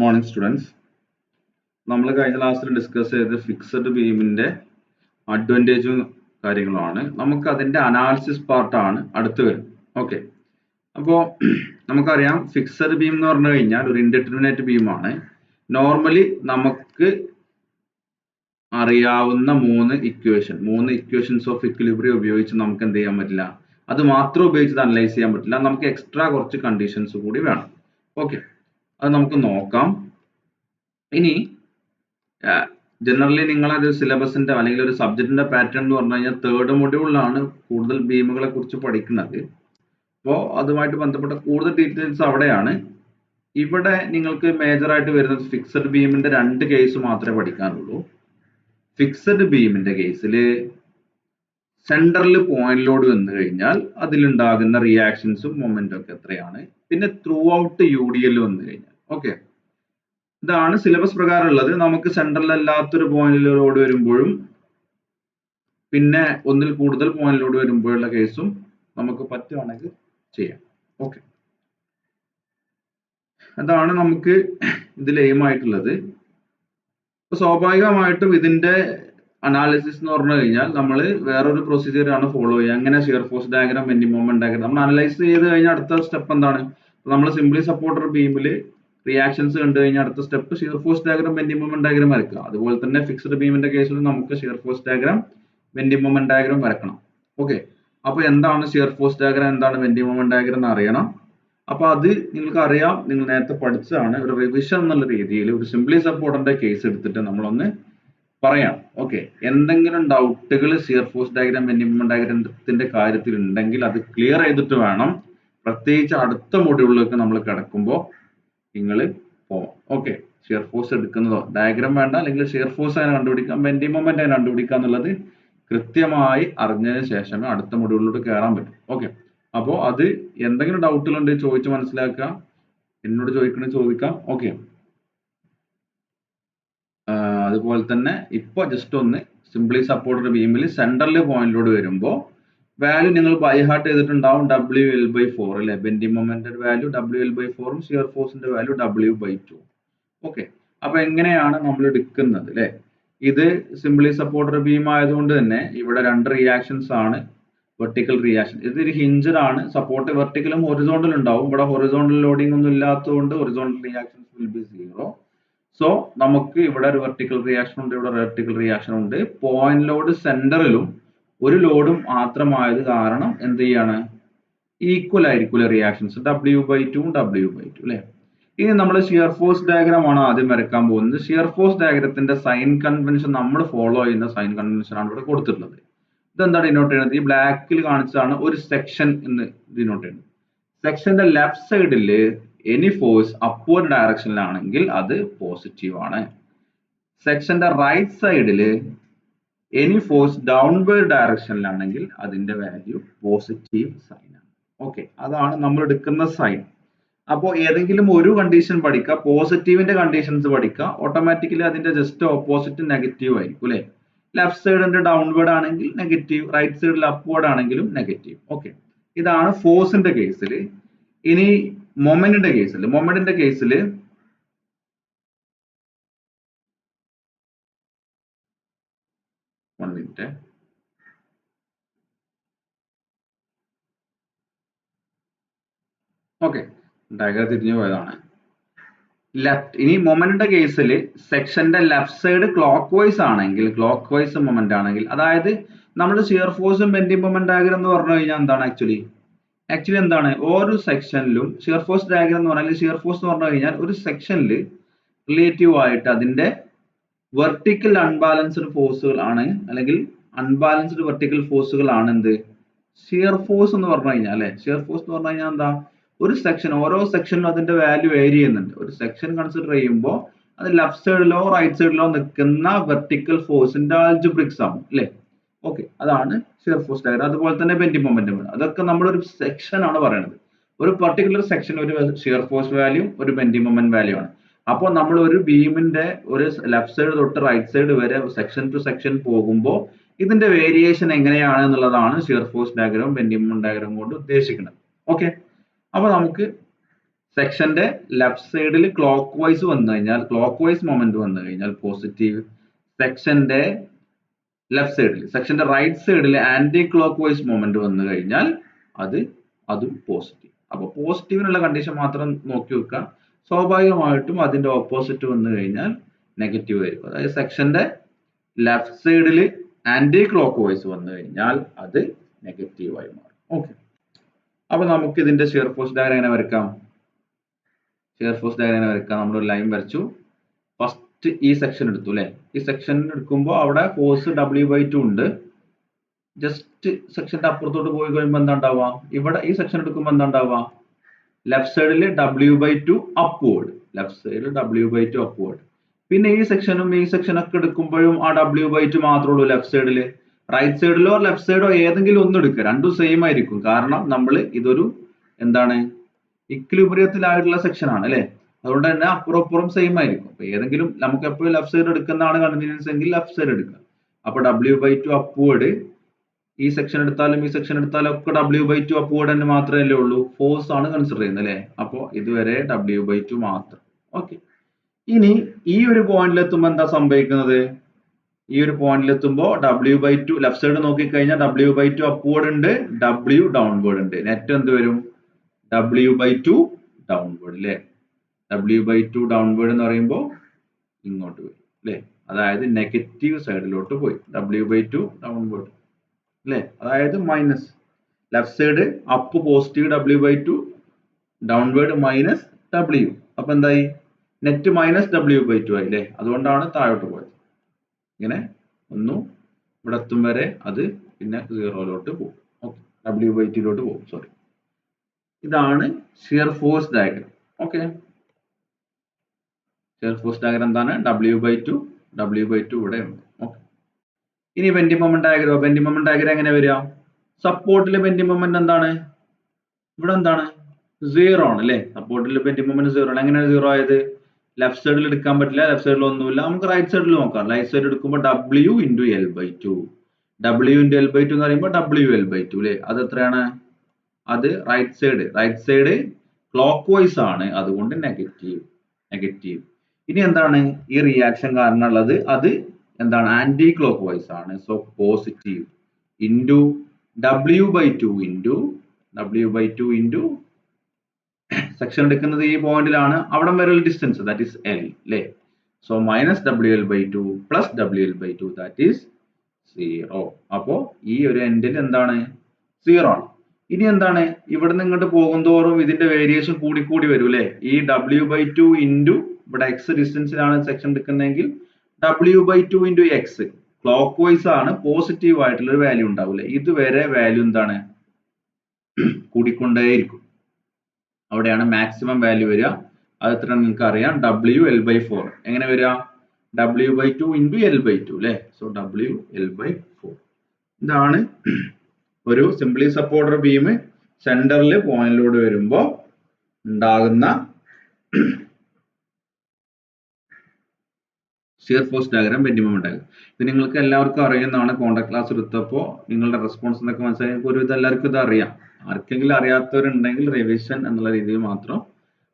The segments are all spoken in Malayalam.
Morning students. നമ്മൾ കഴിഞ്ഞ ക്ലാസ്സിൽ ഡിസ്കസ് ചെയ്ത് ഫിക്സഡ് ബീമിന്റെ അഡ്വാൻറ്റേജും കാര്യങ്ങളുമാണ്. നമുക്ക് അതിന്റെ അനാലിസിസ് പാർട്ടാണ് അടുത്ത് വരുന്നത്. ഓക്കെ, അപ്പോൾ നമുക്കറിയാം ഫിക്സഡ് ബീം എന്ന് പറഞ്ഞു കഴിഞ്ഞാൽ ഒരു ഇൻഡിറ്റർമിനേറ്റ് ബീമാണ്. നോർമലി നമുക്ക് അറിയാവുന്ന മൂന്ന് ഇക്വേഷൻസ് ഓഫ് ഇക്വിലിബ്രിയം ഉപയോഗിച്ച് നമുക്ക് എന്ത് ചെയ്യാൻ പറ്റില്ല, അത് മാത്രം ഉപയോഗിച്ച് അനലൈസ് ചെയ്യാൻ പറ്റില്ല. നമുക്ക് എക്സ്ട്രാ കുറച്ച് കണ്ടീഷൻസ് കൂടി വേണം. ഓക്കെ, അത് നമുക്ക് നോക്കാം. ഇനി ജനറലി നിങ്ങളൊരു സിലബസിന്റെ അല്ലെങ്കിൽ ഒരു സബ്ജക്റ്റിന്റെ പാറ്റേൺ എന്ന് പറഞ്ഞു കഴിഞ്ഞാൽ തേർഡ് മൊഡ്യൂളിലാണ് കൂടുതൽ ബീമുകളെ കുറിച്ച് പഠിക്കുന്നത്. അപ്പോൾ അതുമായിട്ട് ബന്ധപ്പെട്ട കൂടുതൽ ഡീറ്റെയിൽസ് അവിടെയാണ്. ഇവിടെ നിങ്ങൾക്ക് മേജർ ആയിട്ട് വരുന്നത് ഫിക്സഡ് ബീമിന്റെ രണ്ട് കേസ് മാത്രമേ പഠിക്കാനുള്ളൂ. ഫിക്സഡ് ബീമിന്റെ കേസിൽ സെന്ററിൽ പോയിന്റ് ലോഡ് വന്നു കഴിഞ്ഞാൽ അതിലുണ്ടാകുന്ന റിയാക്ഷൻസും മൊമെന്റും ഒക്കെ എത്രയാണ്, പിന്നെ ത്രൂ ഔട്ട് UDL വന്നു കഴിഞ്ഞാൽ. ഓക്കെ, ഇതാണ് സിലബസ് പ്രകാരം ഉള്ളത്. നമുക്ക് സെൻട്രൽ അല്ലാത്തൊരു പോയിന്റ് ലോഡ് വരുമ്പോഴും പിന്നെ ഒന്നിൽ കൂടുതൽ പോയിന്റ് ലോഡ് വരുമ്പോഴുള്ള കേസും നമുക്ക് പറ്റുവാണെങ്കിൽ ചെയ്യാം. ഓക്കെ, അതാണ് നമുക്ക് ഇതിൽ എയിം ആയിട്ടുള്ളത്. അപ്പൊ സ്വാഭാവികമായിട്ടും ഇതിന്റെ അനാലിസിസ് എന്ന് പറഞ്ഞു കഴിഞ്ഞാൽ നമ്മൾ വേറൊരു പ്രൊസീജിയർ ആണ് ഫോളോ ചെയ്യുക. അങ്ങനെ shear force diagram, bending moment diagram നമ്മൾ അനലൈസ് ചെയ്ത് കഴിഞ്ഞാൽ അടുത്ത സ്റ്റെപ്പ് എന്താണ്, നമ്മൾ സിംപ്ലി സപ്പോർട്ടർ ബീമിൽ റിയാക്ഷൻസ് കണ്ടു കഴിഞ്ഞാൽ അടുത്ത step shear force diagram, bending moment diagram വരയ്ക്കുക. അതുപോലെ തന്നെ ഫിക്സഡ് ബീമിന്റെ കേസിൽ നമുക്ക് shear force diagram, bending moment diagram വരക്കണം. ഓക്കെ, അപ്പൊ എന്താണ് ഷിയർ ഫോഴ്സ് ഡയഗ്രാം, എന്താണ് ബെൻഡിങ് മൊമെന്റ് ഡയഗ്രാം എന്ന് അറിയണം. അപ്പൊ അത് നിങ്ങൾക്ക് അറിയാം, നിങ്ങൾ നേരത്തെ പഠിച്ചതാണ്. ഒരു റിവിഷൻ എന്നുള്ള രീതിയിൽ ഒരു സിംപ്ലി സപ്പോർട്ടറിന്റെ കേസ് എടുത്തിട്ട് നമ്മളൊന്ന് പറയാം. ഓക്കെ, എന്തെങ്കിലും ഡൗട്ടുകൾ shear force diagram, bending moment ഡയഗ്രാമത്തിന്റെ കാര്യത്തിൽ ഉണ്ടെങ്കിൽ അത് ക്ലിയർ ചെയ്തിട്ട് വേണം പ്രത്യേകിച്ച് അടുത്ത മൊഡ്യൂളിലേക്ക് നമ്മൾ കിടക്കുമ്പോൾ നിങ്ങൾ പോവാം. ഓക്കെ, ഷിയർ ഫോഴ്സ് എടുക്കുന്നതോ ഡയഗ്രാം വേണ്ട, അല്ലെങ്കിൽ ഷിയർ ഫോഴ്സ് അങ്ങനെ കണ്ടുപിടിക്കാം, ബെൻഡിങ് മൊമെന്റ് അങ്ങനെ കണ്ടുപിടിക്കാം എന്നുള്ളത് കൃത്യമായി അറിഞ്ഞതിന് ശേഷമേ അടുത്ത മൊഡ്യൂളിലോട്ട് കയറാൻ പറ്റും. ഓക്കെ, അപ്പോൾ അത് എന്തെങ്കിലും ഡൗട്ടുകൾ ഉണ്ടെങ്കിൽ ചോദിച്ച് മനസ്സിലാക്കുക, എന്നോട് ചോദിക്കണമെങ്കിൽ ചോദിക്കാം. ഓക്കെ, അതുപോലെ തന്നെ ഇപ്പൊ ജസ്റ്റ് ഒന്ന് സിംപ്ലി സപ്പോർട്ടഡ് ബീമിൽ സെന്ററിൽ പോയിന്റ് ലോഡ് വരുമ്പോൾ വാല്യൂ നിങ്ങൾ ബൈ ഹാർട്ട് ചെയ്തിട്ടുണ്ടാവും. WL/4 അല്ലെ, ബെൻഡിങ് മൊമെന്റിന്റെ വാല്യൂ WL/4ഉം ഷിയർ ഫോഴ്സിന്റെ വാല്യൂ W/2. ഓക്കെ, അപ്പൊ എങ്ങനെയാണ് നമ്മൾ എടുക്കുന്നത് അല്ലെ. ഇത് സിംപ്ലി സപ്പോർട്ടഡ് ബീം ആയതുകൊണ്ട് തന്നെ ഇവിടെ രണ്ട് റിയാക്ഷൻസ് ആണ്. വെർട്ടിക്കൽ റിയാക്ഷൻ, ഇതൊരു ഹിഞ്ചഡ് ആണ്. സപ്പോർട്ട് വെർട്ടിക്കലും ഹൊറിസോണ്ടലും ഉണ്ടാവും. ഇവിടെ ഹൊറിസോണ്ടൽ ലോഡിംഗ് ഒന്നും ഇല്ലാത്തതുകൊണ്ട് horizontal reactions will be 0. So നമുക്ക് ഇവിടെ ഒരു വെർട്ടിക്കൽ റിയാക്ഷൻ ഉണ്ട്, ഇവിടെ വെർട്ടിക്കൽ റിയാക്ഷൻ ഉണ്ട്. പോയിന്റ് ലോഡ് സെന്ററിലും ഒരു ലോഡും മാത്രമായത് കാരണം എന്ത് ചെയ്യാണ്, ഈക്വൽ ആയിരിക്കില്ല റിയാക്ഷൻസ്, W/2 W/2 അല്ലെ. ഇനി നമ്മൾ ഷിയർ ഫോഴ്സ് ഡയഗ്രാം ആണ് ആദ്യം വരയ്ക്കാൻ പോകുന്നത്. ഷിയർ ഫോഴ്സ് ഡയഗ്രത്തിന്റെ സൈൻ കൺവെൻഷൻ നമ്മൾ ഫോളോ ചെയ്യുന്ന സൈൻ കൺവെൻഷൻ ആണ് ഇവിടെ കൊടുത്തിട്ടുള്ളത്. ഇതെന്താണ് ഡിനോട്ട് ചെയ്യുന്നത്, ഈ ബ്ലാക്കിൽ കാണിച്ചതാണ് ഒരു സെക്ഷൻ എന്ന് ഡിനോട്ട് ചെയ്യുന്നത്. സെക്ഷന്റെ ലെഫ്റ്റ് സൈഡിൽ എനി ഫോഴ്സ് അപ്വേർഡ് ഡയറക്ഷനിലാണെങ്കിൽ അത് പോസിറ്റീവ് ആണ്. സെക്ഷന്റെ റൈറ്റ് സൈഡിൽ എനി ഫോഴ്സ് ഡൗൺവേർഡ് ഡയറക്ഷനിലാണെങ്കിൽ അതിന്റെ വാല്യൂ പോസിറ്റീവ് സൈൻ ആണ്. ഓക്കെ, അതാണ് നമ്മൾ എടുക്കുന്ന സൈൻ. അപ്പോൾ ഏതെങ്കിലും ഒരു കണ്ടീഷൻ പഠിക്കുക, പോസിറ്റീവിന്റെ കണ്ടീഷൻസ് പഠിക്കുക, ഓട്ടോമാറ്റിക്കലി അതിന്റെ ജസ്റ്റ് ഓപ്പോസിറ്റ് നെഗറ്റീവ് ആയിരിക്കും അല്ലെ. ലെഫ്റ്റ് സൈഡിന്റെ ഡൗൺവേർഡ് ആണെങ്കിൽ നെഗറ്റീവ്, റൈറ്റ് സൈഡിൽ അപ്വേർഡ് ആണെങ്കിലും നെഗറ്റീവ്. ഓക്കെ, ഇതാണ് ഫോഴ്സിന്റെ കേസിൽ. ഇനി മൊമെന്റിന്റെ കേസിൽ വൺ മിനിറ്റ്, ഓക്കെ, ഡയഗ്രം തിരിഞ്ഞു പോയതാണ്. ലെഫ്റ്റ്, ഇനി മൊമെന്റിന്റെ കേസിൽ സെക്ഷന്റെ ലെഫ്റ്റ് സൈഡ് ക്ലോക്ക് വൈസ് ആണെങ്കിൽ, ക്ലോക്ക് വൈസ് മൊമെന്റ് ആണെങ്കിൽ, അതായത് നമ്മൾ ഷിയർ ഫോഴ്സും ബെൻഡിങ് മൊമെന്റ് ഡയഗ്രം എന്ന് പറഞ്ഞു കഴിഞ്ഞാൽ എന്താണ് ആക്ച്വലി എന്താണ്, ഓരോ സെക്ഷനിലും ഷിയർ ഫോഴ്സ് ഡയഗ്രം എന്ന് പറഞ്ഞാൽ, ഷിയർ ഫോഴ്സ് എന്ന് പറഞ്ഞു കഴിഞ്ഞാൽ ഒരു സെക്ഷനിൽ റിലേറ്റീവ് ആയിട്ട് അതിന്റെ വെർട്ടിക്കൽ അൺബാലൻസ്ഡ് ഫോഴ്സുകൾ ആണ്, അല്ലെങ്കിൽ അൺബാലൻസ്ഡ് വെർട്ടിക്കൽ ഫോഴ്സുകൾ ആണ് എന്ത് ഷിയർ ഫോഴ്സ് എന്ന് പറഞ്ഞു കഴിഞ്ഞാൽ അല്ലെ. ഷിയർ ഫോഴ്സ് എന്ന് പറഞ്ഞു കഴിഞ്ഞാൽ എന്താ, ഒരു സെക്ഷൻ, ഓരോ സെക്ഷനിലും അതിന്റെ വാല്യൂ വേരി ചെയ്യുന്നുണ്ട്. ഒരു സെക്ഷൻ കൺസിഡർ ചെയ്യുമ്പോൾ അത് ലെഫ്റ്റ് സൈഡിലോ റൈറ്റ് സൈഡിലോ നിൽക്കുന്ന വെർട്ടിക്കൽ ഫോഴ്സിന്റെ ആൾജിബ്രിക് സം അല്ലെ. ഓക്കെ, അതാണ് ഷിയർ ഫോഴ്സ് ഡയഗ്രം. അതുപോലെ തന്നെ ബെൻഡിങ് മൊമെന്റ്, അതൊക്കെ നമ്മളൊരു സെക്ഷൻ ആണ് പറയുന്നത്. ഒരു പർട്ടിക്കുലർ സെക്ഷൻ ഒരു ഷിയർ ഫോഴ്സ് വാല്യൂ, ഒരു ബെൻഡിങ് മൊമെന്റ് വാല്യൂ ആണ്. അപ്പോൾ നമ്മൾ ഒരു ബീമിന്റെ ഒരു ലെഫ്റ്റ് സൈഡ് തൊട്ട് റൈറ്റ് സൈഡ് വരെ സെക്ഷൻ ടു സെക്ഷൻ പോകുമ്പോൾ ഇതിന്റെ വേരിയേഷൻ എങ്ങനെയാണ് എന്നുള്ളതാണ് shear force diagram, bending moment diagram കൊണ്ട് ഉദ്ദേശിക്കുന്നത്. ഓക്കെ, അപ്പൊ നമുക്ക് സെക്ഷന്റെ ലെഫ്റ്റ് സൈഡിൽ ക്ലോക്ക് വൈസ് വന്നു കഴിഞ്ഞാൽ, ക്ലോക്ക് വൈസ് മൊമെന്റ് വന്നു കഴിഞ്ഞാൽ പോസിറ്റീവ്. സെക്ഷന്റെ ലെഫ്റ്റ് സൈഡിൽ, സെക്ഷന്റെ റൈറ്റ് സൈഡിൽ ആന്റി ക്ലോക്ക് വൈസ് മൊമെന്റ് വന്നു കഴിഞ്ഞാൽ അതും പോസിറ്റീവ്. അപ്പൊ പോസിറ്റീവിനുള്ള കണ്ടീഷൻ മാത്രം നോക്കി വെക്കുക. സ്വാഭാവികമായിട്ടും അതിന്റെ ഓപ്പോസിറ്റ് വന്നു കഴിഞ്ഞാൽ നെഗറ്റീവ് ആയിരിക്കും. അതായത് സെക്ഷന്റെ ലെഫ്റ്റ് സൈഡിൽ ആന്റി ക്ലോക്ക് വൈസ് വന്നു കഴിഞ്ഞാൽ അത് നെഗറ്റീവായി മാറും. ഓക്കെ, അപ്പൊ നമുക്ക് ഇതിന്റെ ഷിയർ ഫോഴ്സ് ഡയഗ്രം എങ്ങനെ വരയ്ക്കാം? ഷിയർ ഫോഴ്സ് ഡയഗ്രം എങ്ങനെ വരയ്ക്കാം? നമ്മൾ ഒരു ലൈൻ വരച്ചു. ഫസ്റ്റ് ഈ സെക്ഷൻ എടുത്തു അല്ലെ? ഈ സെക്ഷൻ എടുക്കുമ്പോൾ അവിടെ ഫോഴ്സ് W/2 ഉണ്ട്. ജസ്റ്റ് സെക്ഷന്റെ അപ്പുറത്തോട്ട് പോയി കഴിയുമ്പോൾ എന്താ ഉണ്ടാവുക? ഇവിടെ ഈ സെക്ഷൻ എടുക്കുമ്പോൾ എന്താ ഉണ്ടാവുക? ലെഫ്റ്റ് സൈഡിൽ W/2 അപ്വേർഡ്, ലെഫ്റ്റ് സൈഡിൽ W/2 അപ്വേർഡ്. പിന്നെ ഈ സെക്ഷനും ഈ സെക്ഷനും ഒക്കെ എടുക്കുമ്പോഴും ആ W/2 മാത്രമേ ഉള്ളൂ ലെഫ്റ്റ് സൈഡിൽ. റൈറ്റ് സൈഡിലോ ലെഫ്റ്റ് സൈഡോ ഏതെങ്കിലും ഒന്ന് എടുക്കുക, രണ്ടും സെയിം ആയിരിക്കും. കാരണം നമ്മൾ ഇതൊരു എന്താണ്, ഇക്വിലിബ്രിയത്തിലായിട്ടുള്ള സെക്ഷൻ ആണ് അല്ലെ? അതുകൊണ്ട് തന്നെ അപ്പുറം അപ്പുറം സെയിം ആയിരിക്കും. അപ്പൊ ഏതെങ്കിലും നമുക്ക് എപ്പോഴും ലെഫ്റ്റ് സൈഡ് എടുക്കുന്നതാണ് കൺവീനിയൻസ് എങ്കിൽ ലെഫ്റ്റ് സൈഡ് എടുക്കുക. അപ്പൊ W/2 അപ്വേർഡ്, ഈ സെക്ഷൻ എടുത്താലും ഈ സെക്ഷൻ എടുത്താലും ഒക്കെ W/2 അപ്വേർഡ് തന്നെ മാത്രമേ ഉള്ളൂ. ഫോഴ്സ് ആണ് കൺസിഡർ ചെയ്യുന്നത് അല്ലെ? അപ്പൊ ഇതുവരെ W/2 മാത്രം. ഓക്കെ, ഇനി ഈ ഒരു പോയിന്റിൽ എത്തുമ്പോൾ എന്താ സംഭവിക്കുന്നത്? ഈ ഒരു പോയിന്റിൽ എത്തുമ്പോൾ W/2 ലെഫ്റ്റ് സൈഡ് നോക്കിക്കഴിഞ്ഞാൽ W/2 അപ്വേർഡ് ഉണ്ട്, W ഡൗൺവേർഡ് ഉണ്ട്. നെറ്റ് എന്ത് വരും? W/2 ഡൗൺവേർഡ് അല്ലെ? W/2 ഡൗൺവേർഡ് എന്ന് പറയുമ്പോൾ ഇങ്ങോട്ട് വരും അല്ലെ? അതായത് നെഗറ്റീവ് സൈഡിലോട്ട് പോയി. W/2 ഡൗൺവേർഡ് അല്ലെ? അതായത് minus. Left side up positive W/2, downward minus W. അപ്പൊ എന്തായി? നെറ്റ് മൈനസ് W/2 ആയി അല്ലെ? അതുകൊണ്ടാണ് താഴോട്ട് പോയത്. ഇങ്ങനെ ഒന്നും ഇവിടെ എത്തും വരെ അത് പിന്നെ സീറോയിലോട്ട് പോകും. ഓക്കെ, W/2 പോകും. സോറി, ഇതാണ് shear force diagram. Okay, shear force diagram എന്താണ്? W/2 ഇവിടെ ഉണ്ട്. ഓക്കെ, ഇനി bending moment diagram. Bending moment diagram എങ്ങനെ വരിക? സപ്പോർട്ടിലെ ബെൻഡിങ് മൊമെന്റ് എന്താണ്? ഇവിടെ എന്താണ്? സീറോ ആണ് അല്ലെ? സപ്പോർട്ടിലെ ബെൻഡിങ് മൊമെന്റ് സീറോ ആണ്. എങ്ങനെയാണ് സീറോ ആയത്? ലെഫ്റ്റ് സൈഡിൽ എടുക്കാൻ പറ്റില്ല, ലെഫ്റ്റ് സൈഡിൽ ഒന്നുമില്ല. നമുക്ക് റൈറ്റ് സൈഡിൽ നോക്കാം. റൈറ്റ് സൈഡ് എടുക്കുമ്പോൾ W × L/2. W × L/2 എന്ന് പറയുമ്പോൾ WL/2 അല്ലെ? അത് എത്രയാണ്? അത് റൈറ്റ് സൈഡ് ക്ലോക്ക് വൈസ് ആണ്, അതുകൊണ്ട് നെഗറ്റീവ്. ഇനി എന്താണ് ഈ റിയാക്ഷൻ കാരണം ഉള്ളത്? അത് എന്താണ്? ആന്റി ക്ലോക്ക് വൈസ് ആണ്. So positive into W/2 into section എടുക്കുന്നത് ഈ പോയിന്റിലാണ്, അവിടെ വരെയുള്ള ഡിസ്റ്റൻസ് ദാറ്റ് ഈസ് L അല്ലേ? So minus WL/2 plus WL/2 that is 0. അപ്പോ ഈ ഒരു എൻഡിൽ എന്താണ്? 0 ആണ്. ഇനി എന്താണ്? ഇവിടെ നിന്ന് ഇങ്ങോട്ട് പോകുന്തോറും ഇതിന്റെ വേരിയേഷൻ കൂടി വരും അല്ലെ? ഈ W/2 ഇൻറ്റു ഇവിടെ X ഡിസ്റ്റൻസിലാണ് സെക്ഷൻ എടുക്കുന്നതെങ്കിൽ W/2 into X clock vice ആണ്, പോസിറ്റീവ് ആയിട്ടുള്ള ഒരു വാല്യൂ ഉണ്ടാവില്ലേ? ഇതുവരെ വാല്യൂ എന്താണ്? കൂടിക്കൊണ്ടേയിരിക്കും. അവിടെയാണ് മാക്സിമം വാല്യൂ വരിക. അത് എത്ര നിങ്ങൾക്ക് അറിയാം? WL/4. എങ്ങനെ വരിക? W/2 ഇൻറ്റു L/2 അല്ലെ? So WL/4. ഇതാണ് ഒരു സിംപ്ലി സപ്പോർട്ടർ ബീം സെന്ററിൽ പോയിന്റിലൂടെ വരുമ്പോൾ ഉണ്ടാകുന്ന shear force diagram, bending moment diagram. ഇത് നിങ്ങൾക്ക് എല്ലാവർക്കും അറിയുന്നതാണ്. കോൺടാക്ട് ക്ലാസ് എടുത്തപ്പോൾ നിങ്ങളുടെ റെസ്പോൺസ് എന്നൊക്കെ മനസ്സിലായി. നിങ്ങൾക്ക് ഒരു ഇത് എല്ലാവർക്കും ഇത് അറിയാം. ആർക്കെങ്കിലും അറിയാത്തവരുണ്ടെങ്കിൽ റിവിഷൻ എന്നുള്ള രീതിയിൽ മാത്രം,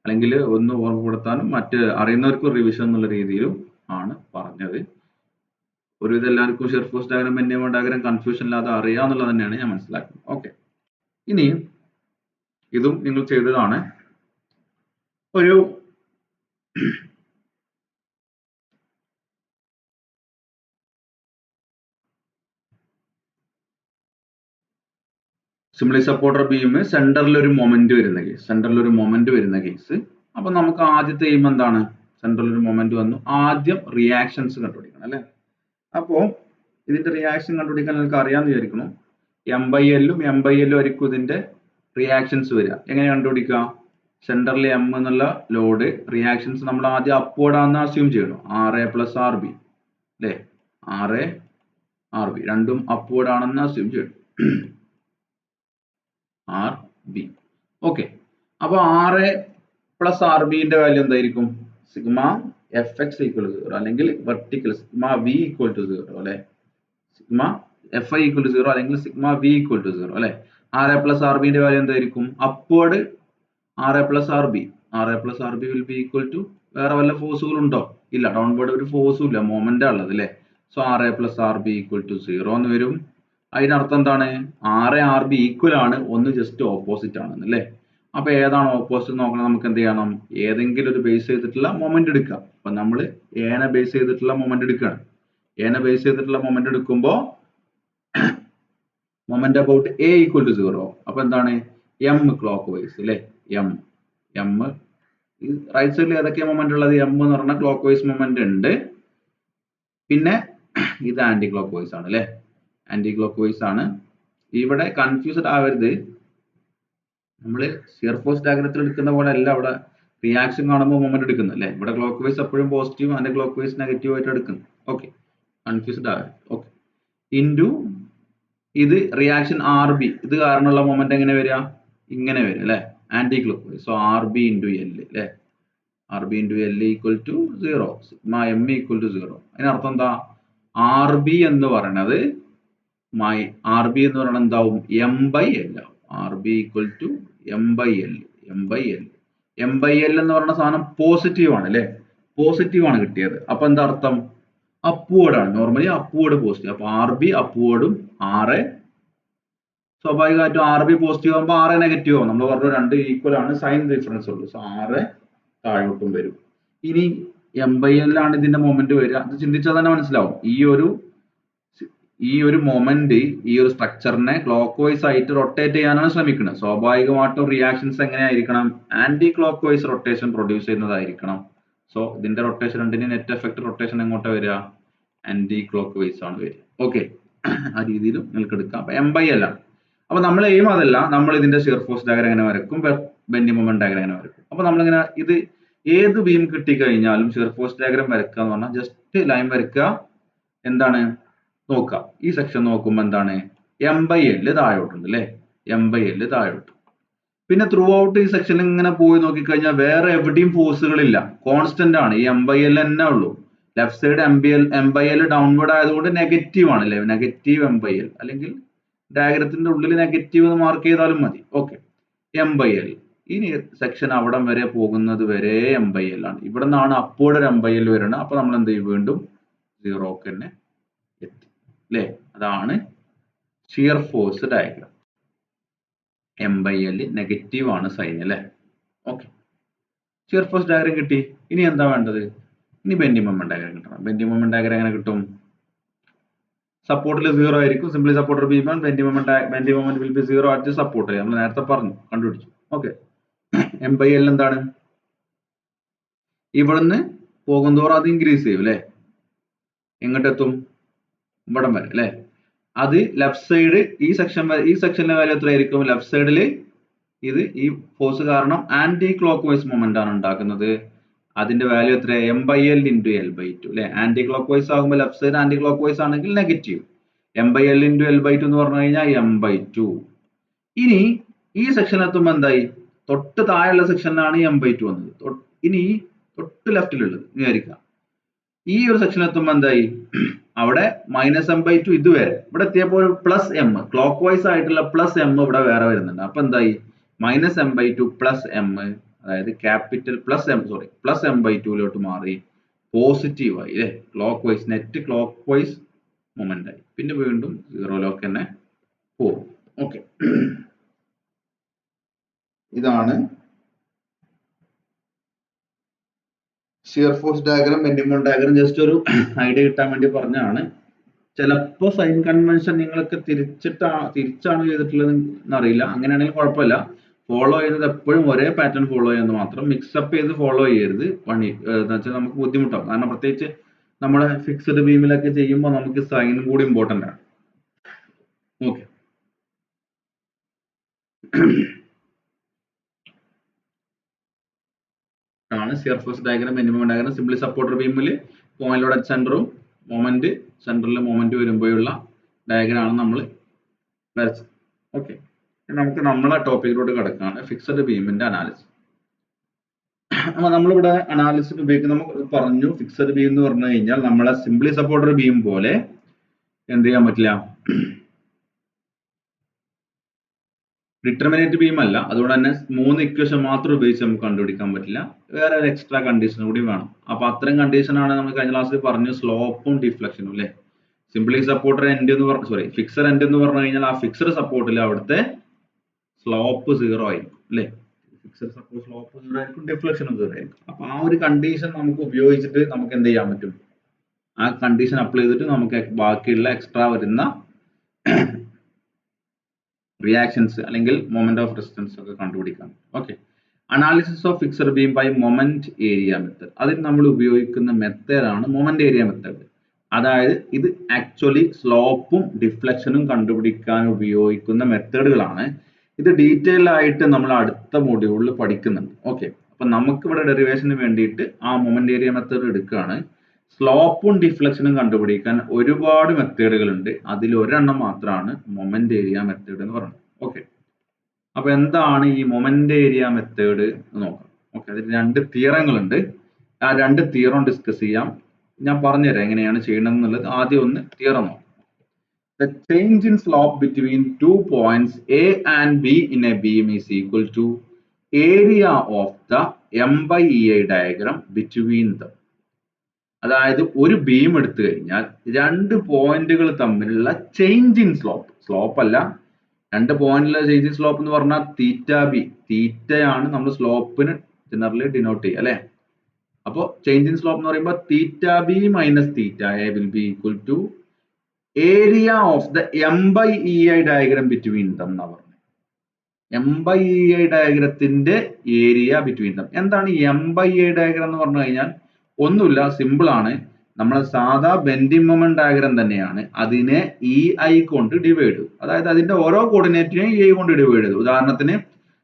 അല്ലെങ്കിൽ ഒന്ന് ഓർമ്മപ്പെടുത്താനും മറ്റ് അറിയുന്നവർക്ക് റിവിഷൻ എന്നുള്ള രീതിയിലും ആണ് പറഞ്ഞത്. ഒരു ഇത് എല്ലാവർക്കും shear force diagram, bending moment diagram confusion ഇല്ലാതെ അറിയാന്നുള്ളത് തന്നെയാണ് ഞാൻ മനസ്സിലാക്കുന്നത്. ഓക്കെ, ഇനി ഇതും നിങ്ങൾ ചെയ്തതാണ്. ഒരു സിംപ്ലി സപ്പോർട്ടർ ബീം സെന്ററിൽ ഒരു മൊമെന്റ് വരുന്ന കേസ്, അപ്പൊ നമുക്ക് ആദ്യത്തെ എയിം എന്താണ്? സെന്ററിൽ ഒരു മൊമെന്റ് വന്നു, ആദ്യം റിയാക്ഷൻസ് കണ്ടുപിടിക്കണം അല്ലെ? അപ്പോ ഇതിന്റെ റിയാക്ഷൻ കണ്ടുപിടിക്കാൻ നിങ്ങൾക്ക് അറിയാമെന്ന് വിചാരിക്കണം. M/L ഉം M/L ആയിരിക്കും ഇതിന്റെ റിയാക്ഷൻസ് വരിക. എങ്ങനെ കണ്ടുപിടിക്കുക? സെന്ററിൽ M എന്നുള്ള ലോഡ് റിയാക്ഷൻസ് നമ്മൾ ആദ്യം അപ്വേർഡ് ആണെന്ന് അസ്യൂം ചെയ്യണം. RA + RB അല്ലെ? RA RB രണ്ടും അപ്വേർഡ് ആണെന്ന് അസ്യൂം ചെയ്യണം. RB. ഓക്കെ, അപ്പൊ RA + RB ന്റെ വാല്യൂ എന്തായിരിക്കും? സിഗ്മ Fx = 0 അല്ലെങ്കിൽ വെർട്ടിക്കൽ സിഗ്മ V = 0 അല്ലെ? സിഗ്മ Fi = 0 അല്ലെങ്കിൽ സിഗ്മ V = 0 അല്ലെ? RA + RB ന്റെ വാല്യൂ എന്തായിരിക്കും? Upward RA + RB RA plus RB will be equal to വേറെ വല്ല ഫോഴ്സുകൾ ഉണ്ടോ? ഇല്ല. ഡൗൺവേർഡ് ഒരു ഫോഴ്സും ഇല്ല, മൊമെന്റ് ഉള്ളത് അല്ലേ. So RA plus RB equal to 0 എന്ന് വരും. അതിനർത്ഥം എന്താണ്? RA RB ഈക്വൽ ആണ്, ഒന്ന് ജസ്റ്റ് ഓപ്പോസിറ്റ് ആണെന്ന് അല്ലേ. അപ്പൊ ഏതാണ് ഓപ്പോസിറ്റ് നോക്കണം, നമുക്ക് എന്ത് ചെയ്യണം? ഏതെങ്കിലും ഒരു ബേസ് ചെയ്തിട്ടുള്ള മൊമെന്റ് എടുക്കാം. അപ്പൊ നമ്മൾ എനെ ബേസ് ചെയ്തിട്ടുള്ള മൊമെന്റ് എടുക്കുകയാണ്. എനെ ബേസ് ചെയ്തിട്ടുള്ള മൊമെന്റ് എടുക്കുമ്പോൾ moment about A equal to 0. അപ്പൊ എന്താണ്? എം ക്ലോക്ക് വൈസ് അല്ലേ. എം റൈറ്റ് സൈഡിൽ ഏതൊക്കെയാ മൊമെന്റ് ഉള്ളത്? എം എന്ന് പറഞ്ഞാൽ ക്ലോക്ക് വൈസ് മൊമെന്റ് ഉണ്ട്. പിന്നെ ഇത് ആന്റി ക്ലോക്ക് വൈസ് ആണ് അല്ലേ. ആന്റി ക്ലോക്ക് വൈസ് ആണ്. ഇവിടെ കൺഫ്യൂസ്ഡ് ആവരുത്. നമ്മൾ ഷിയർ ഫോഴ്സ് ഡയഗ്രത്തിൽ എടുക്കുന്ന പോലെ അല്ല അവിടെ റിയാക്ഷൻ കാണുമ്പോൾ മൊമെന്റ് എടുക്കുന്നത് അല്ലേ. ഇവിടെ ക്ലോക്ക് വൈസ് എപ്പോഴും positive, anticlockwise negative ആയിട്ട് എടുക്കുന്നത്. ഓക്കെ, കൺഫ്യൂസ്ഡ് ആവരുത്. ഓക്കെ, ഇൻറ്റു ഇത് റിയാക്ഷൻ ആർ ബി, ഇത് കാരണമുള്ള മൊമെന്റ് എങ്ങനെ വരിക? ഇങ്ങനെ വരും അല്ലെ, anticlockwise. So R B into L അല്ലെ, R B into L equal to 0, sigma M equal to 0. അതിനർത്ഥം എന്താ? ആർ ബി എന്ന് പറയുന്നത് ആർ ബി എന്ന് പറയുന്നത് എന്താവും? എം ബൈ എൽ ആവും. R B equal to M by L. M by L, M by L എന്ന് പറയുന്ന സാധനം പോസിറ്റീവ് ആണ് അല്ലെ, പോസിറ്റീവ് ആണ് കിട്ടിയത്. അപ്പൊ എന്താ അർത്ഥം? അപ്വേർഡ് ആണ്. Normally upward positive. അപ്പൊ ആർ ബി അപ്വേർഡും ആർ എ സ്വാഭാവികമായിട്ടും ആർ ബി പോസിറ്റീവ് ആകുമ്പോൾ ആർ എ നെഗറ്റീവ് ആവും. നമ്മൾ പറഞ്ഞു രണ്ട് ഈക്വൽ ആണ്, സൈൻ ഡിഫറൻസ് ഉള്ളൂ. സോ ആർ എ താഴോട്ടും വരും. ഇനി എം ബൈ എൽ ആണ് ഇതിന്റെ മൊമെന്റ് വരിക. അത് ചിന്തിച്ചാൽ തന്നെ മനസ്സിലാവും. ഈ ഒരു മൊമെന്റ് ഈ ഒരു സ്ട്രക്ചറിനെ ക്ലോക്ക് വൈസ് ആയിട്ട് റൊട്ടേറ്റ് ചെയ്യാനാണ് ശ്രമിക്കുന്നത്. സ്വാഭാവികമായിട്ടും റിയാക്ഷൻസ് എങ്ങനെയായിരിക്കണം? Anticlockwise rotation produce ചെയ്യുന്നതായിരിക്കണം. സോ ഇതിന്റെ റൊട്ടേഷൻ രണ്ടിന് നെറ്റ് എഫക്ട് റൊട്ടേഷൻ എങ്ങോട്ടാ വരിക? ആന്റി ക്ലോക്ക് വൈസ് ആണ് വരിക. ഓക്കെ, ആ രീതിയിലും നിങ്ങൾക്ക് എടുക്കാം. അപ്പൊ എം ബൈ എൽ ആണ്. അപ്പൊ നമ്മൾ എയിം അതല്ല, നമ്മൾ ഇതിന്റെ ഷിയർ ഫോഴ്സ് ഡയഗ്രം എങ്ങനെ വരക്കും, ബെൻഡിങ് മൊമെന്റ് ഡയഗ്രം എങ്ങനെ വരക്കും. അപ്പൊ നമ്മളിങ്ങനെ ഇത് ഏത് ബീം കിട്ടിക്കഴിഞ്ഞാലും ഷിയർ ഫോഴ്സ് ഡയഗ്രം വരക്കുക എന്ന് പറഞ്ഞാൽ ജസ്റ്റ് ലൈൻ വരക്കുക. എന്താണ് നോക്കുക? ഈ സെക്ഷൻ നോക്കുമ്പോൾ എന്താണ്? എം ബൈ എൽ താഴോട്ടുണ്ട് അല്ലെ, എം ബൈ എൽ താഴോട്ട്. പിന്നെ ത്രൂ ഔട്ട് ഈ സെക്ഷനിൽ ഇങ്ങനെ പോയി നോക്കിക്കഴിഞ്ഞാൽ വേറെ എവിടെയും ഫോഴ്സുകളില്ല, കോൺസ്റ്റന്റ് ആണ്. ഈ എം ബൈ എൽ തന്നെ ഉള്ളൂ. Left side M by L downward ആയതുകൊണ്ട് നെഗറ്റീവ് ആണ് അല്ലെ, നെഗറ്റീവ് എം ബൈ എൽ, അല്ലെങ്കിൽ ഡയഗ്രത്തിന്റെ ഉള്ളിൽ നെഗറ്റീവ് എന്ന് മാർക്ക് ചെയ്താലും മതി. Okay, M by L. ഇനി സെക്ഷൻ അവിടം വരെ പോകുന്നത് വരെ എം ബൈ എൽ ആണ്. ഇവിടെ നിന്നാണ് അപ്വേർഡ് ഒരു എം ബൈ എൽ വരുന്നത്. അപ്പൊ നമ്മൾ എന്ത് ചെയ്യും? വീണ്ടും 0 തന്നെ എത്തി അല്ലേ. അതാണ് shear force diagram. M by L negative ആണ് സൈൻ അല്ലേ. ഓക്കെ, ഷിയർ ഫോഴ്സ് ഡയഗ്രം കിട്ടി. ഇനി എന്താ വേണ്ടത്? ഇനി ബെൻഡിങ് മൊമെന്റ് ഡയഗ്രം കിട്ടണം. ബെൻഡിങ് മൊമെന്റ് ഡയഗ്രം എങ്ങനെ കിട്ടും? സപ്പോർട്ടിൽ 0 ആയിരിക്കും. സിംപ്ലി സപ്പോർട്ടർ ബീം ആണ്. Bending moment will be 0 at support. നമ്മൾ നേരത്തെ പറഞ്ഞു, കണ്ടുപിടിച്ചു. ഓക്കെ, എം ബൈ എൽ എന്താണ്? ഇവിടുന്ന് പോകുന്തോറും അത് ഇൻക്രീസ് ചെയ്യും അല്ലെ. എങ്ങോട്ടെത്തും? ഇവിടം വരെ അല്ലെ. അത് ലെഫ്റ്റ് സൈഡ് ഈ സെക്ഷനിലെ വാല്യൂ എത്രയായിരിക്കും? ലെഫ്റ്റ് സൈഡിൽ ഇത് ഈ ഫോഴ്സ് കാരണം ആന്റി ക്ലോക്ക് വൈസ് മൊമെന്റ് ആണ് ഉണ്ടാക്കുന്നത്. അതിന്റെ വാല്യൂ എത്ര? M by L into L by two അല്ലെ. ആന്റി ക്ലോക്ക് വൈസ് ആകുമ്പോൾ left side anticlockwise ആണെങ്കിൽ negative. M by L into L by two എന്ന് പറഞ്ഞു കഴിഞ്ഞാൽ എം ബൈ ടു. ഇനി ഈ സെക്ഷൻ എത്തുമ്പോൾ എന്തായി? തൊട്ട് താഴെയുള്ള സെക്ഷനിലാണ് എം ബൈ ടു വന്നത്. ഇനി തൊട്ട് ലെഫ്റ്റിലുള്ളത് വിചാരിക്കാം. ഈ ഒരു സെക്ഷൻ എത്തുമ്പോൾ എന്തായി? അവിടെ മൈനസ് എം ബൈ ടു ഇതുവരെ. ഇവിടെ എത്തിയപ്പോൾ പ്ലസ് എം, ക്ലോക്ക് വൈസ് ആയിട്ടുള്ള പ്ലസ് എം ഇവിടെ വേറെ വരുന്നുണ്ട്. അപ്പൊ എന്തായി? Minus M by two plus M, അതായത് ക്യാപിറ്റൽ പ്ലസ് എം ബൈ ടുയിലോട്ട് മാറി പോസിറ്റീവ് ആയി അല്ലെ. Clockwise, net clockwise moment ആയി. പിന്നെ വീണ്ടും 0 തന്നെ പോകും. ഓക്കെ, ഇതാണ് shear force diagram, bending moment diagram. Just ഒരു ഐഡിയ കിട്ടാൻ വേണ്ടി പറഞ്ഞതാണ്. ചിലപ്പോ സൈൻ കൺവെൻഷൻ നിങ്ങളൊക്കെ തിരിച്ചാണ് ചെയ്തിട്ടുള്ളത് എന്നറിയില്ല. അങ്ങനെയാണെങ്കിൽ കുഴപ്പമില്ല. ഫോളോ ചെയ്യുന്നത് എപ്പോഴും ഒരേ പാറ്റേൺ ഫോളോ ചെയ്യുന്നത് മാത്രം. മിക്സപ്പ് ചെയ്ത് ഫോളോ ചെയ്യരുത്. പണി എന്ന് വെച്ചാൽ നമുക്ക് ബുദ്ധിമുട്ടാവും. കാരണം പ്രത്യേകിച്ച് നമ്മുടെ ഫിക്സഡ് ബീമിലൊക്കെ ചെയ്യുമ്പോൾ നമുക്ക് സൈൻ കൂടി ഇമ്പോർട്ടന്റ് ആണ്. ഓക്കെ, ആണ് shear force diagram, bending moment diagram. Simply supporter ബീമിൽ പോയിന്റ് ലോഡ് അറ്റ് സെന്ററും സെന്ററിൽ മൊമെന്റ് വരുമ്പോഴുള്ള ഡയഗ്രം ആണ് നമ്മൾ വരച്ചത്. ഓക്കെ, നമുക്ക് നമ്മളെ ടോപ്പിക്കിലോട്ട് കിടക്കുകയാണ്, ഫിക്സഡ് ബീമിന്റെ അനാലിസിസ്. അപ്പൊ നമ്മളിവിടെ അനാലിസിസ് ഉപയോഗിക്കുന്ന, നമുക്ക് പറഞ്ഞു ഫിക്സഡ് ബീം എന്ന് പറഞ്ഞു കഴിഞ്ഞാൽ നമ്മളെ സിംപ്ലി സപ്പോർട്ടർ ബീം പോലെ എന്ത് ചെയ്യാൻ പറ്റില്ല, ഡിറ്റർമിനേറ്റ് ബീം അല്ല, അതുകൊണ്ട് തന്നെ 3 ഇക്വേഷൻ മാത്രം ഉപയോഗിച്ച് നമുക്ക് കണ്ടുപിടിക്കാൻ പറ്റില്ല. വേറെ ഒരു എക്സ്ട്രാ കണ്ടീഷൻ കൂടി വേണം. അപ്പൊ അത്തരം കണ്ടീഷനാണ് നമ്മൾ കഴിഞ്ഞ ക്ലാസ്സിൽ പറഞ്ഞു, സ്ലോപ്പും ഡിഫ്ലക്ഷനും അല്ലെ. സിംപ്ലി സപ്പോർട്ടർ എൻഡ് എന്ന് പറഞ്ഞു, സോറി ഫിക്സഡ് എൻഡ് എന്ന് പറഞ്ഞു കഴിഞ്ഞാൽ ആ ഫിക്സഡ് സപ്പോർട്ടിൽ അവിടുത്തെ സ്ലോപ്പ് 0 ആയിരിക്കും അല്ലെ. ഫിക്സഡ് സപ്പോർട്ട് സ്ലോപ്പ് 0 ആയിരിക്കും, ഡിഫ്ലക്ഷനും 0 ആയിരിക്കും. അപ്പൊ ആ ഒരു കണ്ടീഷൻ നമുക്ക് ഉപയോഗിച്ചിട്ട് നമുക്ക് എന്ത് ചെയ്യാൻ പറ്റും, ആ കണ്ടീഷൻ അപ്ലൈ ചെയ്തിട്ട് നമുക്ക് ബാക്കിയുള്ള എക്സ്ട്രാ വരുന്ന റിയാക്ഷൻസ് അല്ലെങ്കിൽ മൊമെന്റ് ഓഫ് റെസിസ്റ്റൻസ് ഒക്കെ കണ്ടുപിടിക്കാം. Okay, analysis of fixed beam by moment area method. അതിൽ നമ്മൾ ഉപയോഗിക്കുന്ന മെത്തേഡാണ് മൊമെന്റ് ഏരിയ മെത്തേഡ്. അതായത് ഇത് ആക്ച്വലി സ്ലോപ്പും ഡിഫ്ലക്ഷനും കണ്ടുപിടിക്കാൻ ഉപയോഗിക്കുന്ന മെത്തേഡുകളാണ്. ഇത് ഡീറ്റെയിൽ ആയിട്ട് നമ്മൾ അടുത്ത മൊഡ്യൂളിൽ പഠിക്കുന്നുണ്ട്. ഓക്കെ, അപ്പൊ നമുക്ക് ഇവിടെ ഡെറിവേഷന് വേണ്ടിയിട്ട് ആ മൊമെന്റ് ഏരിയ മെത്തേഡ് എടുക്കുകയാണ്. സ്ലോപ്പും ഡിഫ്ലക്ഷനും കണ്ടുപിടിക്കാൻ ഒരുപാട് മെത്തേഡുകൾ ഉണ്ട്. അതിൽ ഒരെണ്ണം മാത്രമാണ് മൊമെന്റ് ഏരിയ മെത്തേഡ് എന്ന് പറയുന്നത്. ഓക്കെ, അപ്പൊ എന്താണ് ഈ മൊമെന്റ് ഏരിയ മെത്തേഡ് എന്ന് നോക്കാം. ഓക്കെ, അതിൽ 2 തിയറങ്ങളുണ്ട്. ആ 2 തിയറം ഡിസ്കസ് ചെയ്യാം. ഞാൻ പറഞ്ഞുതരാം എങ്ങനെയാണ് ചെയ്യണം എന്നുള്ളത്. ആദ്യം ഒന്ന് തിയറം നോക്കാം. The change in slope between 2 points A and B in a beam is equal to area of the M by EI diagram between them. അതായത് ഒരു ബീം എടുത്തു കഴിഞ്ഞാൽ 2 പോയിന്റുകൾ തമ്മിലുള്ള ചേഞ്ച് ഇൻ സ്ലോപ്പ്, സ്ലോപ്പ് അല്ല, 2 പോയിന്റിലുള്ള ചേഞ്ച് ഇൻ സ്ലോപ്പ് എന്ന് പറഞ്ഞാൽ തീറ്റ ബി, തീറ്റയാണ് നമ്മൾ സ്ലോപ്പിന് ജനറലി ഡിനോട്ട് ചെയ്യുക അല്ലെ. അപ്പോൾ ചേഞ്ച് ഇൻ സ്ലോപ്പ് എന്ന് പറയുമ്പോൾ theta B minus theta A will be equal to area of the M by E I diagram between them എന്നാ പറഞ്ഞത്. എം ബൈ ഇ ഐ ഡയഗ്രത്തിന്റെ ഏരിയ ബിറ്റ്വീൻ ദം. എന്താണ് M by E I diagram എന്ന് പറഞ്ഞു കഴിഞ്ഞാൽ ഒന്നുമില്ല, സിമ്പിൾ ആണ്. നമ്മളെ സാധാ ബെൻഡിങ് മൊമെന്റ് ഡയഗ്രാം തന്നെയാണ്. അതിനെ ഇ ഐ കൊണ്ട് ഡിവൈഡ് ചെയ്തു. അതായത് അതിന്റെ ഓരോ കോർഡിനേറ്റിനെ ഇ ഐ കൊണ്ട് ഡിവൈഡ് ചെയ്തു. ഉദാഹരണത്തിന്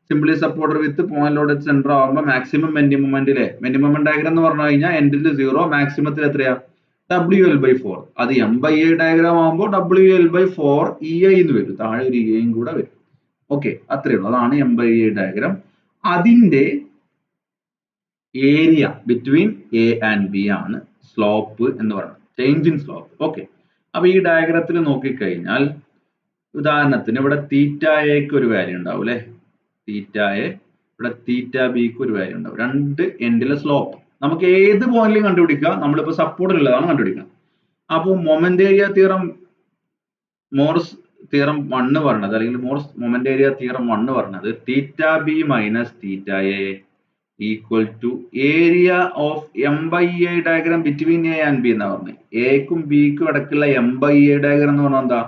simply supporter with point load centre ആകുമ്പോൾ മാക്സിമം ബെൻഡിങ് മൊമെന്റിലെ ബെൻഡിങ് മൊമെന്റ് ഡയഗ്രാം എന്ന് പറഞ്ഞു കഴിഞ്ഞാൽ എൻഡിൽ 0, മാക്സിമത്തിൽ എത്രയാ WL/4. അത് M by E I diagram ആകുമ്പോൾ WL/4 ഇ ഐ എന്ന് വരും, താഴെ ഒരു ഇ ഐയും കൂടെ വരും. ഓക്കെ, അത്രയേ ഉള്ളൂ. അതാണ് M by E I diagram. അതിന്റെ area between A and B ആണ് സ്ലോപ്പ് എന്ന് പറയുന്നത്, ചേഞ്ച് ഇൻ സ്ലോപ്പ്. ഓക്കെ, അപ്പൊ ഈ ഡയഗ്രത്തിൽ നോക്കിക്കഴിഞ്ഞാൽ ഉദാഹരണത്തിന് ഇവിടെ തീറ്റ എക്ക് ഒരു വാല്യൂ ഉണ്ടാവും അല്ലെ, തീറ്റ എ, ഇവിടെ തീറ്റ ബിക്ക് ഒരു വാല്യൂ ഉണ്ടാവും. 2 എൻഡിലെ സ്ലോപ്പ് നമുക്ക് ഏത് പോയിന്റിലും കണ്ടുപിടിക്കാം. നമ്മളിപ്പോ സപ്പോർട്ടിലുള്ളതാണ് കണ്ടുപിടിക്കണം. അപ്പൊ moment area theorem, Mohr's theorem 1 പറഞ്ഞത്, അല്ലെങ്കിൽ മോർസ് മൊമെന്റ് ഏരിയ തിയറം 1 പറഞ്ഞത് theta B minus theta A equal to area of M by A diagram between A and B എന്നാ പറഞ്ഞത്. എക്കും ബിക്കും ഇടയ്ക്കുള്ള എം ബൈ എ ഡയഗ്രാം എന്ന് പറഞ്ഞാൽ എന്താ,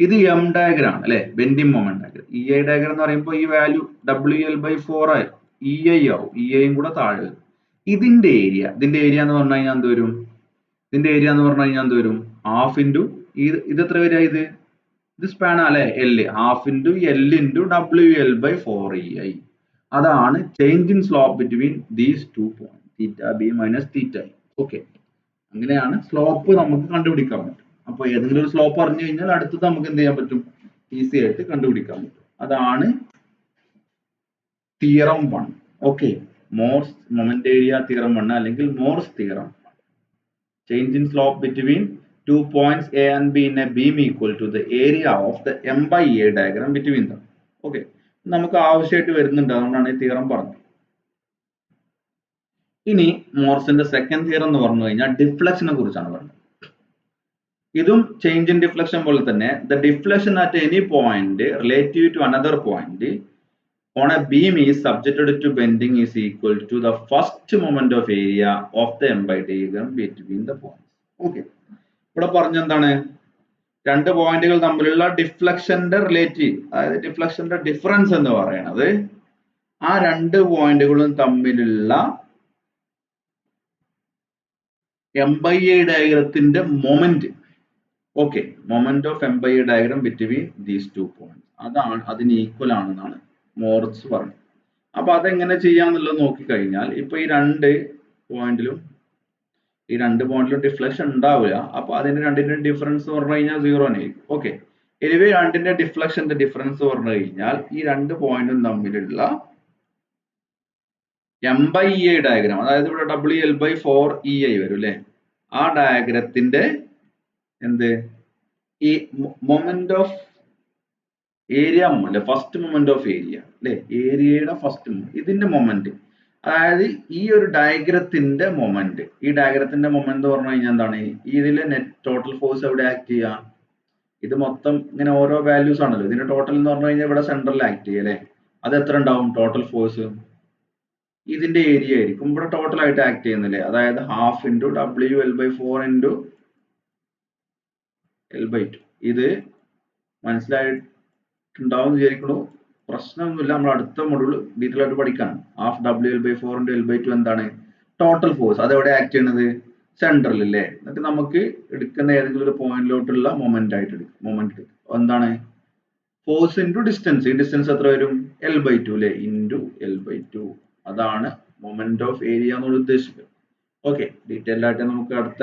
ഇത് എം ഡയഗ്രാം ആണ് അല്ലെ, bending moment diagram. E I diagram എന്ന് പറയുമ്പോൾ ഈ വാല്യൂ WL/4 ആയി ഇ ഐ ആവും, ഇ ഐയും കൂടെ താഴെ വരും. ഇതിന്റെ ഏരിയ എന്ന് പറഞ്ഞു കഴിഞ്ഞാൽ എന്ത് വരും, ഇതിന്റെ ഏരിയ എന്ന് പറഞ്ഞു കഴിഞ്ഞാൽ എന്ത് വരും, ഹാഫ് ഇൻറ്റു ഇത് എത്ര വരിക, ഇത് സ്പാൻ അല്ലെ, L, half into L into WL/4 E I. അതാണ് change in slope between these 2 point, theta B minus theta I. Okay, അങ്ങനെയാണ് സ്ലോപ്പ് നമുക്ക് കണ്ടുപിടിക്കാൻ പറ്റും. അപ്പൊ ഏതെങ്കിലും ഒരു സ്ലോപ്പ് അറിഞ്ഞു കഴിഞ്ഞാൽ അടുത്തത് നമുക്ക് എന്ത് ചെയ്യാൻ പറ്റും, ഈസി ആയിട്ട് കണ്ടുപിടിക്കാൻ പറ്റും. അതാണ് theorem 1. Okay, Morse moment area theorem 1 അല്ലെങ്കിൽ Morse theorem. Change in slope between 2 points A and B in a beam equal to the area of the M by A diagram between them. Okay, നമുക്ക് ആവശ്യമായിട്ട് വരുന്നുണ്ട്, അതുകൊണ്ടാണ് ഈ തിയറം പറഞ്ഞത്. ഇനി മോർസിന്റെ സെക്കൻഡ് തിയറം എന്ന് പറഞ്ഞു കഴിഞ്ഞാൽ ഡിഫ്ലക്ഷനെ കുറിച്ചാണ് പറഞ്ഞത്. ഇതും ചേഞ്ച് ഇൻ ഡിഫ്ലക്ഷൻ പോലെ തന്നെ, the deflection at any point relative to another point on a beam is subjected to bending is equal to the first moment of area of the M by diagram between the points. Okay, ഇവിടെ പറഞ്ഞ എന്താണ്, 2 പോയിന്റുകൾ തമ്മിലുള്ള ഡിഫ്ലക്ഷന്റെ റിലേറ്റീവ്, അതായത് ഡിഫ്ലക്ഷന്റെ ഡിഫറൻസ് എന്ന് പറയുന്നത് ആ 2 പോയിന്റുകളും തമ്മിലുള്ള എം ബൈ എ ഡയഗ്രത്തിന്റെ moment. Okay, moment of M by A diagram between these 2 points, അതാണ് അതിന് ഈക്വൽ ആണെന്നാണ് മോർസ് പറഞ്ഞത്. അപ്പൊ അതെങ്ങനെ ചെയ്യാന്നുള്ളത് നോക്കിക്കഴിഞ്ഞാൽ ഇപ്പൊ ഈ 2 പോയിന്റിലും ഡിഫ്ലക്ഷൻ ഉണ്ടാവില്ല. അപ്പൊ അതിന്റെ 2ന്റെ ഡിഫറൻസ് പറഞ്ഞു കഴിഞ്ഞാൽ 0 ആയിരിക്കും. ഓക്കെ, എനിവേ 2ന്റെ ഡിഫ്ലക്ഷന്റെ ഡിഫറൻസ് പറഞ്ഞു കഴിഞ്ഞാൽ ഈ 2 പോയിന്റും തമ്മിലുള്ള M by E I diagram, അതായത് ഇവിടെ WL/4 ഇ ഐ വരും അല്ലെ, ആ ഡയഗ്രത്തിന്റെ എന്ത്, ഈ moment of area moment, first moment of area അല്ലെ, ഏരിയയുടെ ഫസ്റ്റ് ഇതിന്റെ മൊമെന്റ്, അതായത് ഈ ഒരു ഡയഗ്രത്തിന്റെ മൊമെന്റ്, ഈ ഡയഗ്രത്തിന്റെ മൊമെന്റ് എന്ന് പറഞ്ഞു കഴിഞ്ഞാൽ എന്താണ്, ഇതിലെ നെറ്റ് ടോട്ടൽ ഫോഴ്സ് എവിടെ ആക്ട് ചെയ്യുക, ഇത് മൊത്തം ഇങ്ങനെ ഓരോ വാല്യൂസ് ആണല്ലോ, ഇതിന്റെ ടോട്ടൽ എന്ന് പറഞ്ഞു കഴിഞ്ഞാൽ ഇവിടെ സെൻട്രലിൽ ആക്ട് ചെയ്യുക അല്ലെ, അത് എത്ര ഉണ്ടാവും ടോട്ടൽ ഫോഴ്സ്, ഇതിന്റെ ഏരിയ ആയിരിക്കും ഇവിടെ ടോട്ടൽ ആയിട്ട് ആക്ട് ചെയ്യുന്നില്ലേ, അതായത് half into WL/4 into L/2. ഇത് മനസ്സിലായിട്ടുണ്ടാവും വിചാരിക്കണു, പ്രശ്നമൊന്നുമില്ല, നമ്മൾ അടുത്ത മൊഡ്യൂൾ ഡീറ്റെയിൽ ആയിട്ട് പഠിക്കാണ്. ഹാഫ് WL/4 ഇൻറ്റു L/2 എന്താണ് ടോട്ടൽ ഫോഴ്സ്, അത് എവിടെ ആക്ട് ചെയ്യുന്നത് സെൻട്രൽ അല്ലേ, എന്നിട്ട് നമുക്ക് എടുക്കുന്ന ഏതെങ്കിലും ഒരു പോയിന്റിലോട്ടുള്ള മൊമെന്റ് ആയിട്ട് എടുക്കും, മൊമെന്റ് എന്താണ് ഫോഴ്സ് ഇൻറ്റു ഡിസ്റ്റൻസ്, ഈ ഡിസ്റ്റൻസ് എത്ര വരും L/2 അല്ലേ, ഇൻറ്റു L/2, അതാണ് മൊമെന്റ് ഓഫ് ഏരിയ എന്നുള്ള ഉദ്ദേശിക്കുന്നത്. ഓക്കെ, ഡീറ്റെയിൽ ആയിട്ട് നമുക്ക് അടുത്ത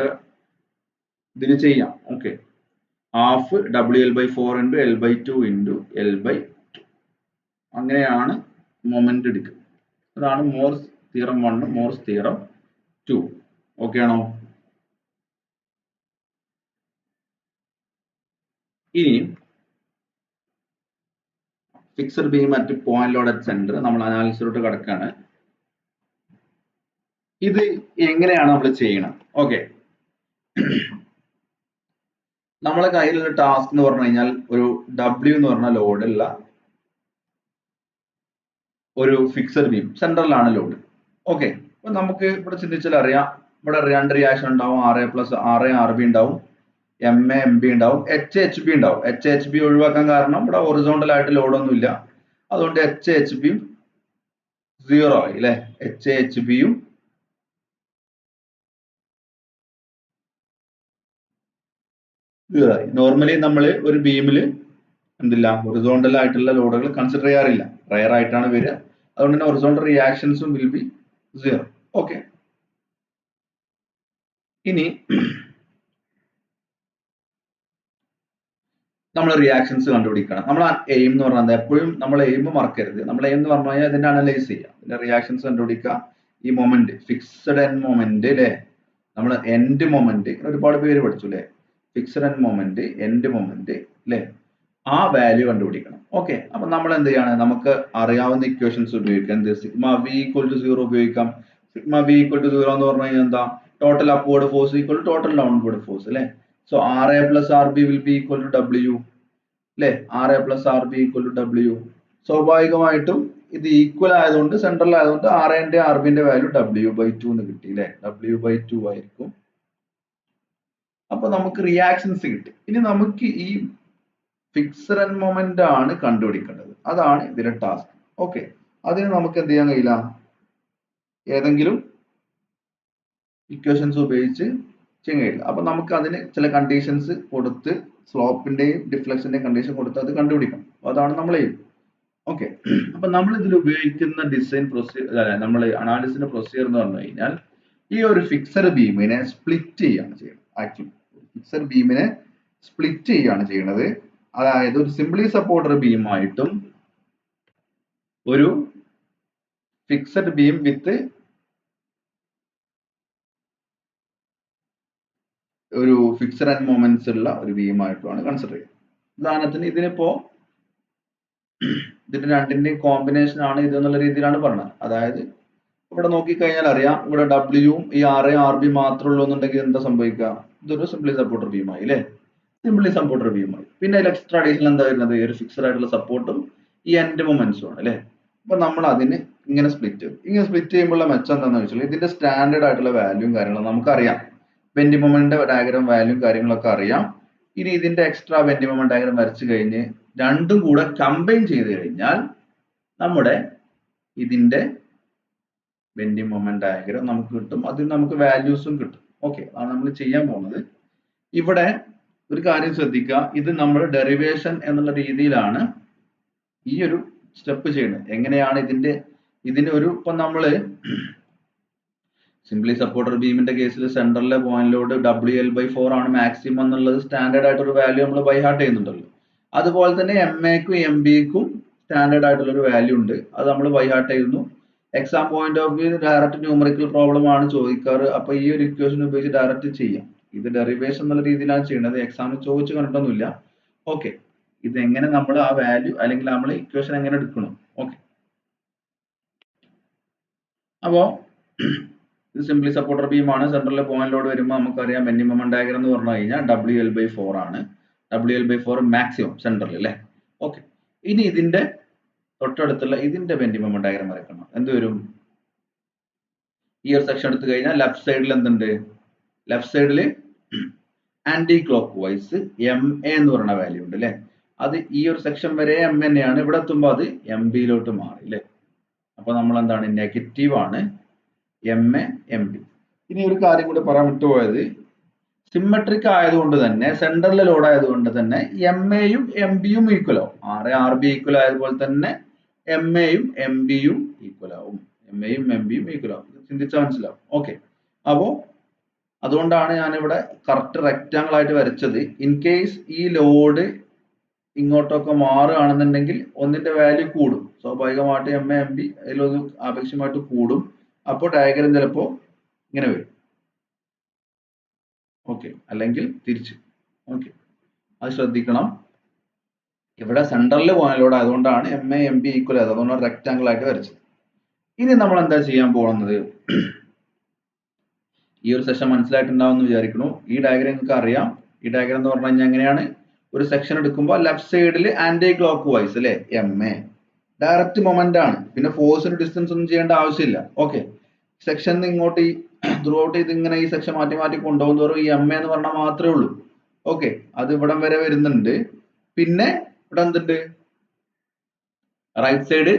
ഇതിന് ചെയ്യാം. Okay, half WL/4 into L/2 into L/2, അങ്ങനെയാണ് മൊമെന്റ് എടുക്കുക. അതാണ് Morse theorem 1, Morse theorem 2. Okay ആണോ? ഇനി fixed beam at point load at centre, നമ്മൾ അനാലിസിലോട്ട് കിടക്കാണ്. ഇത് എങ്ങനെയാണ് നമ്മൾ ചെയ്യണം? ഓക്കെ, നമ്മളെ കയ്യിലുള്ള ടാസ്ക് എന്ന് പറഞ്ഞു കഴിഞ്ഞാൽ ഒരു W എന്ന് പറഞ്ഞ ലോഡുള്ള ഒരു ഫിക്സഡ് ബീം, സെൻട്രലാണ് ലോഡ്. ഓക്കെ, അപ്പൊ നമുക്ക് ഇവിടെ ചിന്തിച്ചാൽ അറിയാം, ഇവിടെ രണ്ട് റിയാക്ഷൻ ഉണ്ടാവും, RA+RB ഉണ്ടാവും, MA/MB ഉണ്ടാവും, HHB ഉണ്ടാവും. HHB ഒഴിവാക്കാൻ കാരണം ഇവിടെ ഹൊറിസോണ്ടൽ ആയിട്ട് ലോഡ് ഒന്നും ഇല്ല, അതുകൊണ്ട് HHB 0 ആയി അല്ലെ, HHB യും നോർമലി നമ്മൾ ഒരു ബീമിൽ എന്തില്ല, ഹൊറിസോണ്ടൽ ആയിട്ടുള്ള ലോഡുകൾ കൺസിഡർ ചെയ്യാറില്ല, റയർ ആയിട്ടാണ് വരിക, അതുകൊണ്ട് തന്നെ ഹൊറിസോണ്ടൽ റിയാക്ഷൻസും വിൽ ബി 0. ഓക്കെ, ഇനി നമ്മൾ റിയാക്ഷൻസ് കണ്ടുപിടിക്കണം. നമ്മൾ എയിം എന്ന് പറഞ്ഞാൽ എപ്പോഴും നമ്മൾ എയിം മറക്കരുത്. നമ്മൾ എയിം എന്ന് പറഞ്ഞു കഴിഞ്ഞാൽ ഇതിന്റെ അനലൈസ് ചെയ്യുക, ഇതിന്റെ റിയാക്ഷൻസ് കണ്ടുപിടിക്കുക. ഈ മൊമെന്റ് ഫിക്സഡ് എൻഡ് മൊമെന്റ് അല്ലെ, നമ്മൾ എൻഡ് മൊമെന്റ് ഒരുപാട് പേര് പഠിച്ചു അല്ലെ, fixed end moment, end moment അല്ലെ, ആ വാല്യൂ കണ്ടുപിടിക്കണം. ഓക്കെ, അപ്പൊ നമ്മൾ എന്ത് ചെയ്യാണ്, നമുക്ക് അറിയാവുന്ന ഇക്വേഷൻസ് ഉപയോഗിക്കാം. എന്ത് സിഗ്മ V = 0 ഉപയോഗിക്കാം. സിഗ്മ V = 0 എന്ന് പറഞ്ഞു കഴിഞ്ഞാൽ എന്താ, total upward force equal to total downward force അല്ലെ. So RA+RB will be equal to W അല്ലെ, RA+RB ഈക്വൽ ടു W. സ്വാഭാവികമായിട്ടും ഇത് ഈക്വൽ ആയതുകൊണ്ട്, സെൻട്രൽ ആയതുകൊണ്ട് RA ന്റെ RB ന്റെ വാല്യൂ W/2 എന്ന് കിട്ടി അല്ലെ, W/2 ആയിരിക്കും. അപ്പൊ നമുക്ക് റിയാക്ഷൻസ് കിട്ടി. ഇനി നമുക്ക് ഈ ഫിക്സഡ് എൻഡ് മൊമെന്റ് ആണ് കണ്ടുപിടിക്കേണ്ടത്, അതാണ് ഇതിലെ ടാസ്ക്. ഓക്കെ, അതിന് നമുക്ക് എന്ത് ചെയ്യാൻ കഴിയില്ല, ഏതെങ്കിലും ഇക്വേഷൻസ് ഉപയോഗിച്ച് ചെയ്യാൻ കഴിയില്ല. അപ്പൊ നമുക്ക് അതിന് ചില കണ്ടീഷൻസ് കൊടുത്ത്, സ്ലോപ്പിന്റെയും ഡിഫ്ലക്ഷന്റെയും കണ്ടീഷൻ കൊടുത്ത് അത് കണ്ടുപിടിക്കണം. അതാണ് നമ്മൾ ചെയ്യും. ഓക്കെ, അപ്പൊ നമ്മൾ ഇതിൽ ഉപയോഗിക്കുന്ന ഡിസൈൻ പ്രൊസീജിയർ, നമ്മൾ അനാലിസിന്റെ പ്രൊസീജിയർ എന്ന് പറഞ്ഞു കഴിഞ്ഞാൽ, ഈ ഒരു ഫിക്സഡ് ബീമിനെ സ്പ്ലിറ്റ് ചെയ്യാണ് ചെയ്യുന്നത്. ആക്ച്വലി ഫിക്സഡ് ബീമിനെ സ്പ്ലിറ്റ് ചെയ്യാണ് ചെയ്യുന്നത്. അതായത് ഒരു സിംപ്ലി സപ്പോർട്ടർ ബീമായിട്ടും ഒരു ഫിക്സഡ് ബീം വിത്ത് ഒരു ഫിക്സഡ് എൻഡ് മൊമെന്റ്സ് ഉള്ള ഒരു ബീമായിട്ടുമാണ് കൺസിഡർ ചെയ്യുന്നത്. ഉദാഹരണത്തിന് ഇതിനിപ്പോ ഇതിന്റെ രണ്ടിന്റെയും കോമ്പിനേഷൻ ആണ് ഇത് എന്നുള്ള രീതിയിലാണ് പറഞ്ഞത്. അതായത് ഇവിടെ നോക്കിക്കഴിഞ്ഞാൽ അറിയാം, ഇവിടെ W ഈ RA/RB മാത്രമേ ഉള്ളൂ എന്നുണ്ടെങ്കിൽ എന്താ സംഭവിക്കുക, ഇതൊരു സിംപ്ലി സപ്പോർട്ടർ ബീമായി അല്ലെ, സിംപ്ലി സപ്പോർട്ടർ ബീമായി. പിന്നെ അതിൽ എക്സ്ട്രാ അഡീഷണൽ എന്താ വരുന്നത്, ഒരു ഫിക്സഡ് ആയിട്ടുള്ള സപ്പോർട്ടും ഈ എൻഡ് മൊമെന്റ്സും ആണ് അല്ലെ. അപ്പൊ നമ്മൾ അതിന് ഇങ്ങനെ സ്പ്ലിറ്റ് ചെയ്യും. ഇങ്ങനെ സ്പ്ലിറ്റ് ചെയ്യുമ്പോഴുള്ള മെച്ചം എന്താണെന്ന് വെച്ചാൽ, ഇതിന്റെ സ്റ്റാൻഡേർഡ് ആയിട്ടുള്ള വാല്യൂം കാര്യങ്ങളും നമുക്കറിയാം, ബെൻഡി മൊമെന്റ് ഡയഗ്രാം വാല്യൂം കാര്യങ്ങളൊക്കെ അറിയാം. ഇനി ഇതിന്റെ എക്സ്ട്രാ ബെൻഡി മൊമെന്റ് ഡയഗ്രാം വരച്ചു കഴിഞ്ഞ് രണ്ടും കൂടെ കമ്പൈൻ ചെയ്ത് കഴിഞ്ഞാൽ നമ്മുടെ ഇതിന്റെ ബെൻഡി മൊമെന്റ് ഡയഗ്രാം നമുക്ക് കിട്ടും, അതിൽ നമുക്ക് വാല്യൂസും കിട്ടും. ഓക്കെ, അതാണ് നമ്മൾ ചെയ്യാൻ പോകുന്നത്. ഇവിടെ ഒരു കാര്യം ശ്രദ്ധിക്കുക, ഇത് നമ്മൾ ഡെറിവേഷൻ എന്നുള്ള രീതിയിലാണ് ഈ ഒരു സ്റ്റെപ്പ് ചെയ്യുന്നത്. എങ്ങനെയാണ് ഇതിന്റെ ഒരു, ഇപ്പൊ നമ്മള് സിംപ്ലി സപ്പോർട്ടർ ബീമിന്റെ കേസിൽ സെൻട്രലിലെ പോയിന്റിലോട്ട് WL/4 ആണ് മാക്സിമം എന്നുള്ളത് സ്റ്റാൻഡേർഡ് ആയിട്ടൊരു വാല്യൂ നമ്മൾ ബൈ ഹാർട്ട് ചെയ്യുന്നുണ്ടല്ലോ. അതുപോലെ തന്നെ MA-ക്കും MB-ക്കും സ്റ്റാൻഡേർഡ് ആയിട്ടുള്ള ഒരു വാല്യൂ ഉണ്ട്, അത് നമ്മൾ ബൈ ഹാർട്ട് ചെയ്യുന്നു. Exam point of view direct numerical problem ആണ് ചോദിക്കാറ്, അപ്പൊ ഈ ഒരു ഇക്വേഷൻ ഉപയോഗിച്ച് ഡയറക്റ്റ് ചെയ്യാം. ഇത് ഡെറിവേഷൻ എന്നുള്ള രീതിയിലാണ് ചെയ്യുന്നത്, എക്സാമിൽ ചോദിച്ചു കണ്ടിട്ടൊന്നുമില്ല. ഓക്കെ, ഇത് എങ്ങനെ നമ്മൾ ആ വാല്യൂ അല്ലെങ്കിൽ നമ്മൾ ഇക്വേഷൻ എങ്ങനെ എടുക്കണം. ഓക്കെ, അപ്പോൾ ഇത് സിംപ്ലി സപ്പോർട്ടർ ബീം ആണ്. സെൻട്രലിലെ പോയിന്റ് ലോഡ് വരുമ്പോൾ നമുക്കറിയാം ബെൻഡിങ് മൊമെന്റ് ഡയഗ്രം എന്ന് പറഞ്ഞു കഴിഞ്ഞാൽ WL/4 ആണ്. WL/4 മാക്സിമം സെൻട്രൽ അല്ലേ. ഓക്കെ, ഇനി ഇതിന്റെ തൊട്ടടുത്തുള്ള ഇതിന്റെ ബെൻഡിങ് മൊമെന്റ് ഡയഗ്രം വരയ്ക്കണം. എന്ത് വരും? ഈ ഒരു സെക്ഷൻ എടുത്തു കഴിഞ്ഞാൽ ലെഫ്റ്റ് സൈഡിൽ എന്തുണ്ട്? ലെഫ്റ്റ് സൈഡിൽ ആന്റി ക്ലോക്ക് വൈസ് MA എന്ന് പറയുന്ന വാല്യൂ ഉണ്ട് അല്ലെ. അത് ഈ ഒരു സെക്ഷൻ വരെ M തന്നെയാണ്. ഇവിടെ എത്തുമ്പോൾ അത് MB മാറി അല്ലെ. അപ്പൊ നമ്മൾ എന്താണ്? നെഗറ്റീവ് ആണ് MA MB. ഇനി ഒരു കാര്യം കൂടി പറയാൻ വിട്ടുപോയത്, സിമെട്രിക് ആയതുകൊണ്ട് തന്നെ സെൻട്രലിലെ ലോഡ് ആയതുകൊണ്ട് തന്നെ MAയും MBയും ഈക്വൽ ആവും. RB ഈക്വൽ ആയതുപോലെ തന്നെ MAയും MBയും ഈക്വൽ ആവും. MAയും MBയും ഈക്വൽ ആവും. ചിന്തിച്ചാൽ മനസ്സിലാവും. ഓക്കെ, അപ്പോ അതുകൊണ്ടാണ് ഞാനിവിടെ കറക്റ്റ് റെക്റ്റാങ്കിൾ ആയിട്ട് വരച്ചത്. ഇൻ കേസ് ഈ ലോഡ് ഇങ്ങോട്ടൊക്കെ മാറുകയാണെന്നുണ്ടെങ്കിൽ ഒന്നിന്റെ വാല്യൂ കൂടും. സ്വാഭാവികമായിട്ട് MA MB അതിലൊന്ന് ആപേക്ഷികമായിട്ട് കൂടും. അപ്പോൾ ഡയഗ്രം ചിലപ്പോൾ ഇങ്ങനെ വരും. ഓക്കെ, അല്ലെങ്കിൽ തിരിച്ച്. ഓക്കെ, അത് ശ്രദ്ധിക്കണം. ഇവിടെ സെൻട്രലിൽ പോയിന്റ് ലോഡ് ആയതുകൊണ്ടാണ് MA MB ഈക്വൽ ആയത്. അതുകൊണ്ടാണ് റെക്റ്റാങ്കിൾ ആയിട്ട് വരച്ചത്. ഇനി നമ്മൾ എന്താ ചെയ്യാൻ പോകുന്നത്? ഈ ഒരു സെഷൻ മനസ്സിലായിട്ടുണ്ടാവും എന്ന് വിചാരിക്കുന്നു. ഈ ഡയഗ്രം നിങ്ങൾക്ക് അറിയാം. ഈ ഡയഗ്രം എന്ന് പറഞ്ഞു കഴിഞ്ഞാൽ എങ്ങനെയാണ്? ഒരു സെക്ഷൻ എടുക്കുമ്പോൾ ലെഫ്റ്റ് സൈഡിൽ ആന്റി ക്ലോക്ക് വൈസ് അല്ലെ MA ഡയറക്റ്റ് മൊമെന്റ് ആണ്. പിന്നെ ഫോഴ്സിന് ഡിസ്റ്റൻസ് ഒന്നും ചെയ്യേണ്ട ആവശ്യമില്ല. ഓക്കെ, സെക്ഷൻ ഇങ്ങോട്ട് ഈ ത്രൂ ഔട്ട് ചെയ്ത് ഇങ്ങനെ ഈ സെക്ഷൻ മാറ്റി മാറ്റി കൊണ്ടുപോകും തോറും ഈ MA എന്ന് പറഞ്ഞാൽ മാത്രമേ ഉള്ളൂ. ഓക്കെ, അത് ഇവിടം വരെ വരുന്നുണ്ട്. പിന്നെ ഇവിടെ എന്തുണ്ട്? റൈറ്റ് സൈഡ്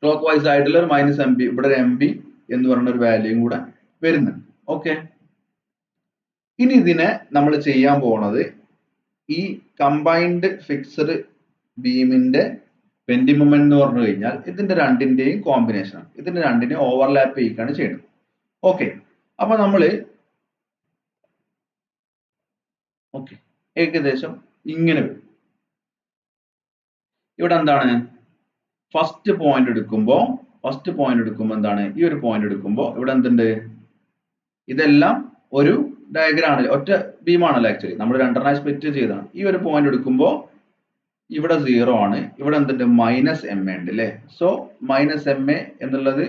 ക്ലോക്ക് വൈസ് ആയിട്ടുള്ള ഒരു -MB, ഇവിടെ ഒരു MB എന്ന് പറയുന്ന ഒരു വാല്യൂയും കൂടെ വരുന്നുണ്ട്. ഓക്കെ, ഇനി ഇതിനെ നമ്മൾ ചെയ്യാൻ പോകുന്നത് ഈ കമ്പൈൻഡ് ഫിക്സഡ് ബീമിന്റെ ബെൻഡിങ് മൊമെന്റ് എന്ന് പറഞ്ഞു കഴിഞ്ഞാൽ ഇതിന്റെ രണ്ടിന്റെയും കോമ്പിനേഷൻ ആണ്. ഇതിന്റെ രണ്ടിനെയും ഓവർലാപ്പ് ചെയ്യിക്കാണ് ചെയ്യുന്നത്. ഓക്കെ, അപ്പൊ നമ്മള് ഏകദേശം ഇങ്ങനെ വരും. ഇവിടെ എന്താണ്? ഫസ്റ്റ് പോയിന്റ് എടുക്കുമ്പോൾ എന്താണ്? ഈ ഒരു പോയിന്റ് എടുക്കുമ്പോൾ ഇവിടെ എന്തുണ്ട്? ഇതെല്ലാം ഒരു ഡയഗ്രം ആണ്, ഒറ്റ ബീമാണല്ലോ. ആക്ച്വലി നമ്മൾ രണ്ടെണ്ണമായി സ്പ്ലിറ്റ് ചെയ്താണ്. ഈ ഒരു പോയിന്റ് എടുക്കുമ്പോൾ ഇവിടെ 0 ആണ്. ഇവിടെ എന്തുണ്ട്? -MA ഉണ്ട് അല്ലേ. സോ -MA എന്നുള്ളത്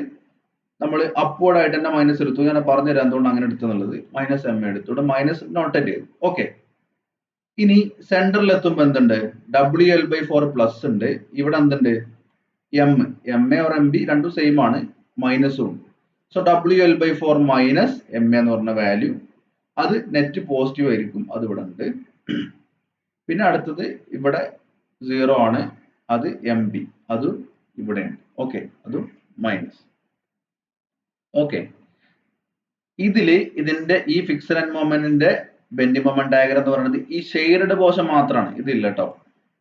നമ്മൾ അപ്വേർഡ് ആയിട്ട് തന്നെ മൈനസ് എടുത്തു. ഞാൻ പറഞ്ഞുതരാം എന്തുകൊണ്ട് അങ്ങനെ എടുത്തുള്ളത്. -MA എടുത്തു, ഇവിടെ മൈനസ് നോട്ടേറ്റ് ചെയ്തു. ഓക്കെ, ഇനി സെന്ററിൽ എത്തുമ്പോൾ എന്തുണ്ട്? WL/4 പ്ലസ് ഉണ്ട്. ഇവിടെ എന്തുണ്ട്? MA or MB രണ്ടും സെയിം ആണ്, മൈനസും ഉണ്ട്. സോ WL/4 മൈനസ് MA എന്ന് പറഞ്ഞ വാല്യൂ അത് നെറ്റ് പോസിറ്റീവ് ആയിരിക്കും. അത് ഇവിടെ ഉണ്ട്. പിന്നെ അടുത്തത് ഇവിടെ 0 ആണ്, അത് MB, അതും ഇവിടെ ഉണ്ട്. ഓക്കെ, അതും മൈനസ്. ഓക്കെ, ഇതിന്റെ ഈ ഫിക്സഡ് എൻഡ് മൊമെന്റിന്റെ ബെൻഡിങ് മൊമെന്റ് ഡയഗ്രം എന്ന് പറയുന്നത് ഈ ഷെയ്ഡഡ് പോർഷൻ മാത്രമാണ്. ഇതില്ല കേട്ടോ,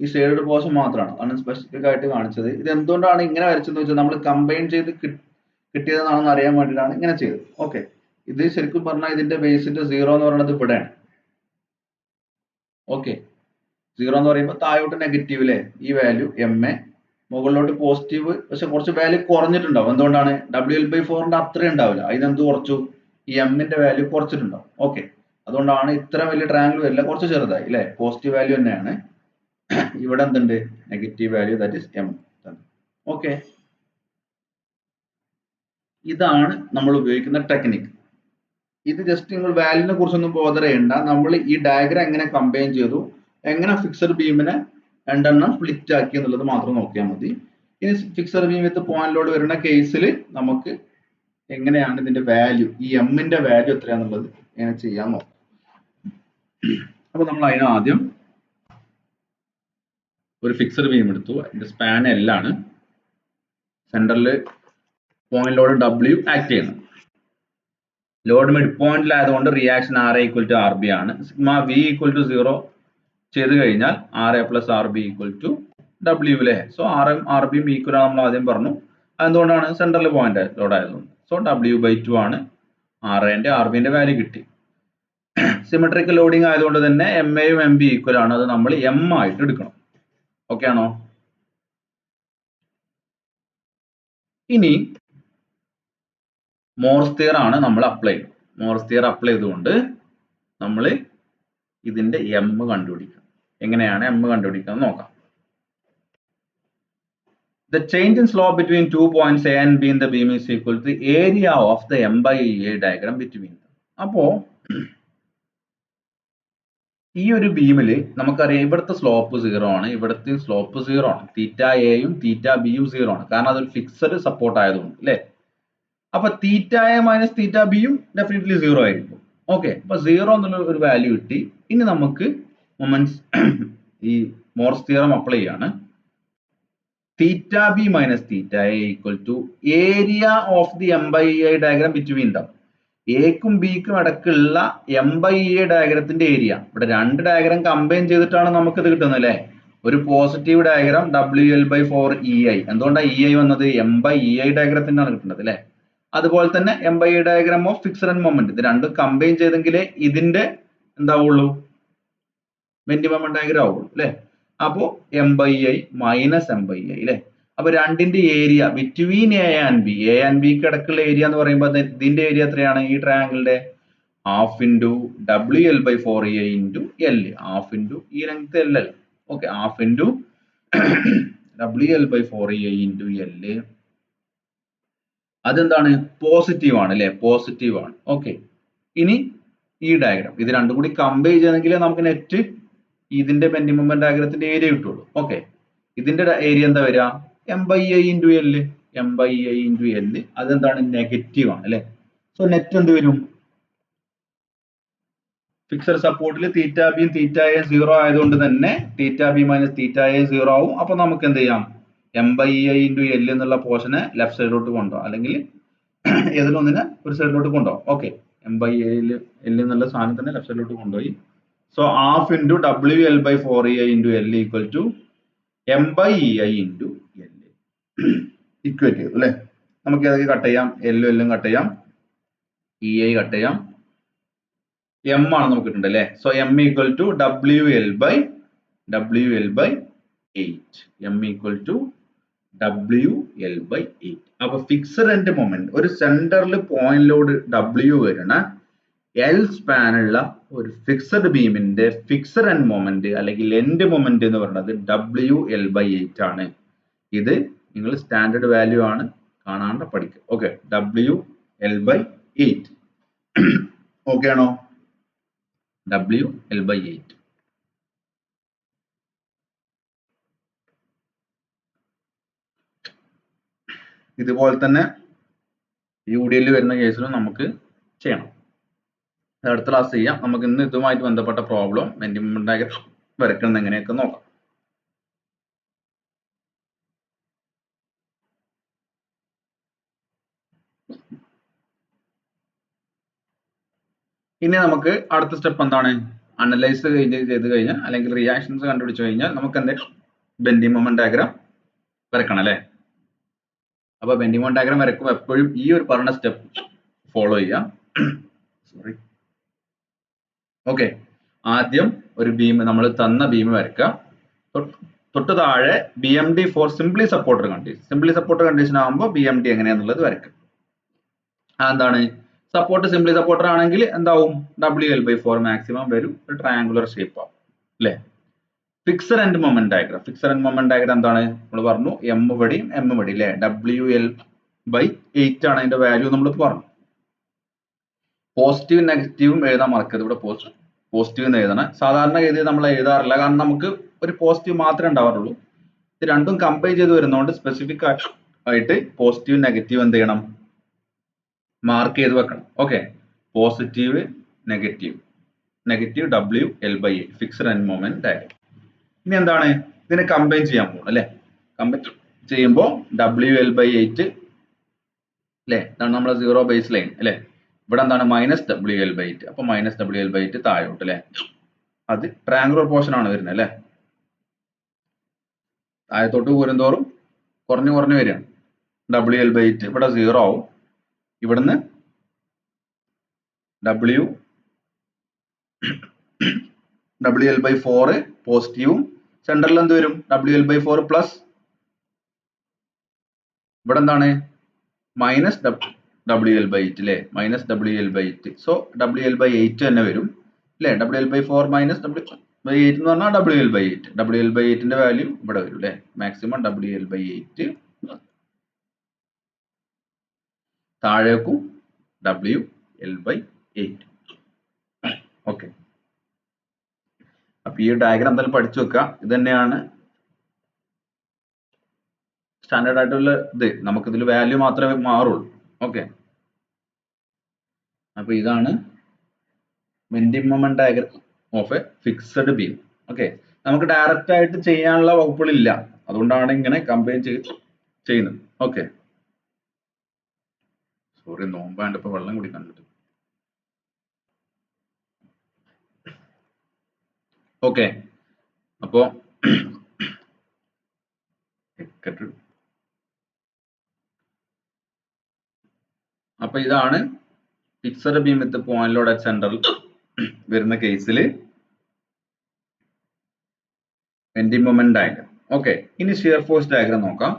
ഈ ഷെയ്ഡഡ് പോർഷൻ മാത്രമാണ്. ആണ് സ്പെസിഫിക് ആയിട്ട് കാണിച്ചത്. ഇത് എന്തുകൊണ്ടാണ് ഇങ്ങനെ വരച്ചതെന്ന് വെച്ചാൽ നമ്മൾ കമ്പൈൻ ചെയ്ത് കിട്ടിയതാണെന്ന് അറിയാൻ വേണ്ടിയിട്ടാണ് ഇങ്ങനെ ചെയ്തത്. ഓക്കെ, ഇത് ശരിക്കും പറഞ്ഞാൽ ഇതിന്റെ ബേസിന്റെ 0 എന്ന് പറയുന്നത് ഇവിടെയാണ്. ഓക്കെ, 0 എന്ന് പറയുമ്പോൾ താഴോട്ട് നെഗറ്റീവ് അല്ലേ, ഈ വാല്യൂ MA, മുകളിലോട്ട് പോസിറ്റീവ്. പക്ഷെ കുറച്ച് വാല്യൂ കുറഞ്ഞിട്ടുണ്ടാവും. എന്തുകൊണ്ടാണ്? WL/4ന്റെ അത്രയും ഉണ്ടാവില്ല. അതിനെന്ത് കുറച്ചു? ഈ M-ന്റെ വാല്യൂ കുറച്ചിട്ടുണ്ടാവും. ഓക്കെ, അതുകൊണ്ടാണ് ഇത്ര വലിയ ട്രയാങ്കിൾ വരില്ല, കുറച്ച് ചെറുതായി അല്ലെ. പോസിറ്റീവ് വാല്യൂ തന്നെയാണ്. ഇവിടെ എന്തുണ്ട്? Negative value, that is M. Okay, ഇതാണ് നമ്മൾ ഉപയോഗിക്കുന്ന ടെക്നിക്. ഇത് ജസ്റ്റ് നിങ്ങൾ വാല്യൂനെ കുറിച്ചൊന്നും ബോധർ ചെയ്യണ്ട. നമ്മൾ ഈ ഡയഗ്രം എങ്ങനെ കമ്പൈൻ ചെയ്തു, എങ്ങനെ ഫിക്സഡ് ബീമിനെ രണ്ടെണ്ണം സ്പ്ലിറ്റ് ആക്കി എന്നുള്ളത് മാത്രം നോക്കിയാൽ മതി. ഇനി ഫിക്സഡ് ബീം വിത്ത് പോയിന്റ് ലോഡ് വരുന്ന കേസിൽ നമുക്ക് എങ്ങനെയാണ് ഇതിന്റെ വാല്യൂ, ഈ M-ന്റെ വാല്യൂ എത്രയാന്നുള്ളത് എങ്ങനെ ചെയ്യാൻ നോക്കാം. അപ്പൊ നമ്മൾ അതിന് ആദ്യം ഒരു ഫിക്സഡ് ബീം എടുത്തു. അതിന്റെ സ്പാൻ L ആണ്. സെന്ററിൽ പോയിന്റ് ലോഡ് W ആക്ട് ചെയ്യുന്നത്. ലോഡ് മിഡ് പോയിന്റിലായതുകൊണ്ട് റിയാക്ഷൻ RA = RB ആണ്. സിഗ്മ V = 0 ചെയ്ത് കഴിഞ്ഞാൽ RA + RB = W അല്ലേ. സോ RM RBയും ഈക്വൽ ആണ് നമ്മൾ ആദ്യം പറഞ്ഞു. അതുകൊണ്ടാണ് സെന്ററിൽ പോയിന്റ് ലോഡ് ആയതുകൊണ്ട്. സോ W/2 ആണ്. RAന്റെ RBന്റെ വാല്യൂ കിട്ടി. സിമെട്രിക്കൽ ലോഡിംഗ് ആയതുകൊണ്ട് തന്നെ MAയും MB ഈക്വൽ ആണ്. അത് നമ്മൾ M ആയിട്ട് എടുക്കണം. ഓക്കെ ആണോ? ഇനി മോർസ് തിയറം ആണ് നമ്മൾ അപ്ലൈ ചെയ്യുന്നത്. മോർസ് തിയറം അപ്ലൈ ചെയ്തുകൊണ്ട് നമ്മൾ ഇതിന്റെ എം കണ്ടുപിടിക്കണം. എങ്ങനെയാണ് എം കണ്ടുപിടിക്കുന്നത് നോക്കാം. The change in slope between 2 points A and B in the beam is equal to the area of the M by A diagram between them. അപ്പോ ഈ ഒരു ബീമിൽ നമുക്കറിയാം ഇവിടുത്തെ സ്ലോപ്പ് 0 ആണ്, ഇവിടുത്തെ സ്ലോപ്പ് 0 ആണ്. തീറ്റ എയും തീറ്റ ബിയും 0 ആണ്. കാരണം അതൊരു ഫിക്സഡ് സപ്പോർട്ട് ആയതുകൊണ്ട് അല്ലേ. അപ്പൊ തീറ്റ എ മൈനസ് തീറ്റ ബിയും ഡെഫിനറ്റ്ലി 0 ആയിരിക്കും. ഓക്കെ, അപ്പൊ 0 എന്നുള്ള ഒരു വാല്യൂ കിട്ടി. ഇനി നമുക്ക് മൊമെന്റ്സ് ഈ മോർസ് തിയറം അപ്ലൈ ചെയ്യാണ്. Theta B minus theta A equal to area of the M by A diagram between them. എക്കും ബിക്കും ഇടക്കുള്ള എം ബൈ എ ഡയഗ്രത്തിന്റെ ഏരിയ. ഇവിടെ രണ്ട് ഡയഗ്രാം കമ്പൈൻ ചെയ്തിട്ടാണ് നമുക്ക് ഇത് കിട്ടുന്നത് അല്ലെ. ഒരു പോസിറ്റീവ് ഡയഗ്രാം WL/4EI. എന്തുകൊണ്ടാണ് EI വന്നത്? എം ബൈ EI ഡയഗ്രത്തിനാണ് കിട്ടുന്നത് അല്ലെ. അതുപോലെ തന്നെ M by A diagram of fixed and moment. ഇത് രണ്ടും കമ്പൈൻ ചെയ്തെങ്കിലേ ഇതിന്റെ എന്താവുള്ളൂ, ബെൻഡിങ് മൊമെന്റ് ഡയഗ്രാം ആവുള്ളൂ അല്ലെ. അപ്പോ M by I minus M by I അല്ലെ. അപ്പൊ രണ്ടിന്റെ area between A and B, A and ബിക്ക് ഇടക്കുള്ള ഏരിയ എന്ന് പറയുമ്പോൾ ഇതിന്റെ ഏരിയ എത്രയാണ്? ഈ ട്രയാങ്കിളിന്റെ half into WL/4EI into L. Half into ഈ ലെങ്ത് എൽ അല്ല. Okay, half into WL/4EI into L. അതെന്താണ്? പോസിറ്റീവ് ആണ് അല്ലെ, പോസിറ്റീവ് ആണ്. ഓക്കെ, ഇനി ഈ ഡയഗ്രാം ഇത് രണ്ടും കൂടി കമ്പയർ ചെയ്യണമെങ്കിൽ നമുക്ക് നെറ്റ് ഇതിന്റെ ബെൻഡിങ് മൊമെന്റ് ഡയഗ്രത്തിന്റെ ഏരിയ കിട്ടുള്ളൂ. ഓക്കെ, ഇതിന്റെ ഏരിയ എന്താ വരിക? M by I into L. M by I into L അതെന്താണ്? നെഗറ്റീവ് ആണ് അല്ലെ. സോ നെറ്റ് എന്ത് വരും? ഫിക്സഡ് സപ്പോർട്ടിൽ തീറ്റ ബിയും തീറ്റ എ 0 ആയതുകൊണ്ട് തന്നെ theta B minus theta A 0 ആവും. അപ്പൊ നമുക്ക് എന്ത് ചെയ്യാം? M by I into L എന്നുള്ള പോർഷനെ ലെഫ്റ്റ് സൈഡിലോട്ട് കൊണ്ടുപോകാം, അല്ലെങ്കിൽ ഏതിലൊന്നിനെ ഒരു സൈഡിലോട്ട് കൊണ്ടുപോകാം. ഓക്കെ, എം ബൈ എൽ എന്നുള്ള സാധനം തന്നെ ലെഫ്റ്റ് സൈഡിലോട്ട് കൊണ്ടുപോയി. So half into WL/4EI into L equal to M by EI into L. Equate ചെയ്തു അല്ലെ. നമുക്ക് ഏതൊക്കെ കട്ട് ചെയ്യാം? എല്ലും കട്ട് ചെയ്യാം, EI കട്ട് ചെയ്യാം, എം ആണ് നമുക്ക് കിട്ടുന്നത് അല്ലെ. So M equal to WL/8. M equal to WL/8. അപ്പൊ ഫിക്സഡ് എൻഡ് മൊമെന്റ് ഒരു സെന്ററിൽ പോയിന്റിലോട് W വരണ എൽ സ്പാനുള്ള ഒരു ഫിക്സഡ് ബീമിന്റെ ഫിക്സഡ് എൻഡ് മൊമെന്റ് അല്ലെങ്കിൽ എൻഡ് മൊമെന്റ് എന്ന് പറയുന്നത് WL/8 ആണ്. ഇത് നിങ്ങൾ സ്റ്റാൻഡേർഡ് വാല്യൂ ആണ്, കാണാണ്ട് പഠിക്കുക. Okay, WL/8. ഓക്കെ ആണോ? WL/8. ഇതുപോലെ തന്നെ UDL വരുന്ന കേസിലും നമുക്ക് ചെയ്യണം. അടുത്ത ക്ലാസ് ചെയ്യാം. നമുക്ക് ഇന്ന് ഇതുമായിട്ട് ബന്ധപ്പെട്ട പ്രോബ്ലം ബെൻഡിങ് മൊമെന്റ് ഡയഗ്രം വരയ്ക്കുന്നത് എങ്ങനെയൊക്കെ നോക്കാം. ഇനി നമുക്ക് അടുത്ത സ്റ്റെപ്പ് എന്താണ്? അനലൈസ് ചെയ്ത് കഴിഞ്ഞാൽ അല്ലെങ്കിൽ റിയാക്ഷൻസ് കണ്ടുപിടിച്ചു കഴിഞ്ഞാൽ നമുക്ക് എന്തെങ്കിലും ബെൻഡിങ് മൊമെന്റ് ഡയഗ്രാം വരക്കണം അല്ലെ. അപ്പൊ ബെൻഡിങ് മൊമെന്റ് ഡയഗ്രാം വരയ്ക്കുമ്പോൾ എപ്പോഴും ഈ ഒരു പറഞ്ഞ സ്റ്റെപ്പ് ഫോളോ ചെയ്യാം. സോറി. ഓക്കെ, ആദ്യം ഒരു ബീം, നമ്മൾ തന്ന ബീം വരയ്ക്കുക. തൊട്ട് താഴെ BMD for simply supporter condition. Simply supporter condition ആകുമ്പോൾ BMD എങ്ങനെയാന്നുള്ളത് വരയ്ക്കും. എന്താണ്? സപ്പോർട്ട് സിംപ്ലി സപ്പോർട്ടർ ആണെങ്കിൽ എന്താവും? WL/4 മാക്സിമം വരും, ഒരു ട്രയാങ്കുലർ ഷേപ്പ് ആവും അല്ലെ. Fixed end moment diagram. Fixed end moment diagram എന്താണ്? നമ്മൾ പറഞ്ഞു എം ഇവിടെയും എം ഇവിടെയും അല്ലെ. WL/8 ആണ് അതിന്റെ വാല്യൂ നമ്മൾ പറഞ്ഞു. പോസിറ്റീവ് നെഗറ്റീവും എഴുതാൻ മറക്കരുത്. ഇവിടെ പോസിറ്റീവ് എന്ന് എഴുതണം. സാധാരണ ഗതിയിൽ നമ്മൾ എഴുതാറില്ല, കാരണം നമുക്ക് ഒരു പോസിറ്റീവ് മാത്രമേ ഉണ്ടാവാറുള്ളൂ. ഇത് രണ്ടും കമ്പൈൻ ചെയ്ത് വരുന്നതുകൊണ്ട് സ്പെസിഫിക് ആയിട്ട് പോസിറ്റീവ് നെഗറ്റീവ് എന്ത് ചെയ്യണം? മാർക്ക് ചെയ്ത് വെക്കണം. Okay, positive negative WL/8 fixed end moment diagram. ഇനി എന്താണ്? ഇതിനെ കമ്പൈൻ ചെയ്യാൻ പോകും അല്ലെ. കമ്പൈൻ ചെയ്യുമ്പോൾ WL/8 അല്ലെ, ഇതാണ് നമ്മളെ 0 ബേസ് ലൈൻ അല്ലെ. ഇവിടെ എന്താണ്? Minus WL/8. അപ്പൊ മൈനസ് WL/8 താഴോട്ട് അല്ലെ. അത് ട്രയാങ്കുലർ പോർഷൻ ആണ് വരുന്നത് അല്ലെ. താഴത്തോട്ട് പോരുന്തോറും കുറഞ്ഞു വരികയാണ്. WL/8 ഇവിടെ 0 ആവും. ഇവിടുന്ന് WL/4 പോസിറ്റീവും സെൻട്രൽ എന്ത് വരും? WL/4 പ്ലസ് ഇവിടെ എന്താണ്? മൈനസ് WL/8 അല്ലെ. Minus WL/8. സോ WL/8 തന്നെ വരും. അല്ലേ? WL/4 മൈനസ് WL/8 എന്ന് പറഞ്ഞാൽ WL/8. WL/8ന്റെ വാല്യൂ ഇവിടെ വരും അല്ലേ? മാക്സിമം WL/8 താഴേക്കും WL/8. ഓക്കെ. അപ്പൊ ഈ ഡയഗ്രാം എന്തായാലും പഠിച്ചു വെക്കുക. ഇത് തന്നെയാണ് സ്റ്റാൻഡേർഡ് ആയിട്ടുള്ള ഇത്. നമുക്ക് ഇതിൽ വാല്യൂ മാത്രമേ മാറുള്ളൂ. ഓക്കെ. അപ്പൊ ഇതാണ് bending moment diagram of A fixed beam. Okay. നമുക്ക് ഡയറക്റ്റ് ആയിട്ട് ചെയ്യാനുള്ള വകുപ്പുകളില്ല, അതുകൊണ്ടാണ് ഇങ്ങനെ കമ്പൈൻ ചെയ്യുന്നത്. ഓക്കെ. സോറി, നോമ്പാണ്ട് ഇപ്പൊ വെള്ളം കുടിക്കാൻ പറ്റും. ഓക്കെ. അപ്പോ അപ്പൊ ഇതാണ് fixed beam with point load at സെന്ററിൽ വരുന്ന കേസിൽ ബെൻഡിങ് മൊമെന്റ് ഡയഗ്രാം. ഓക്കെ. ഇനി ഷിയർ ഫോഴ്സ് ഡയഗ്രാം നോക്കാം.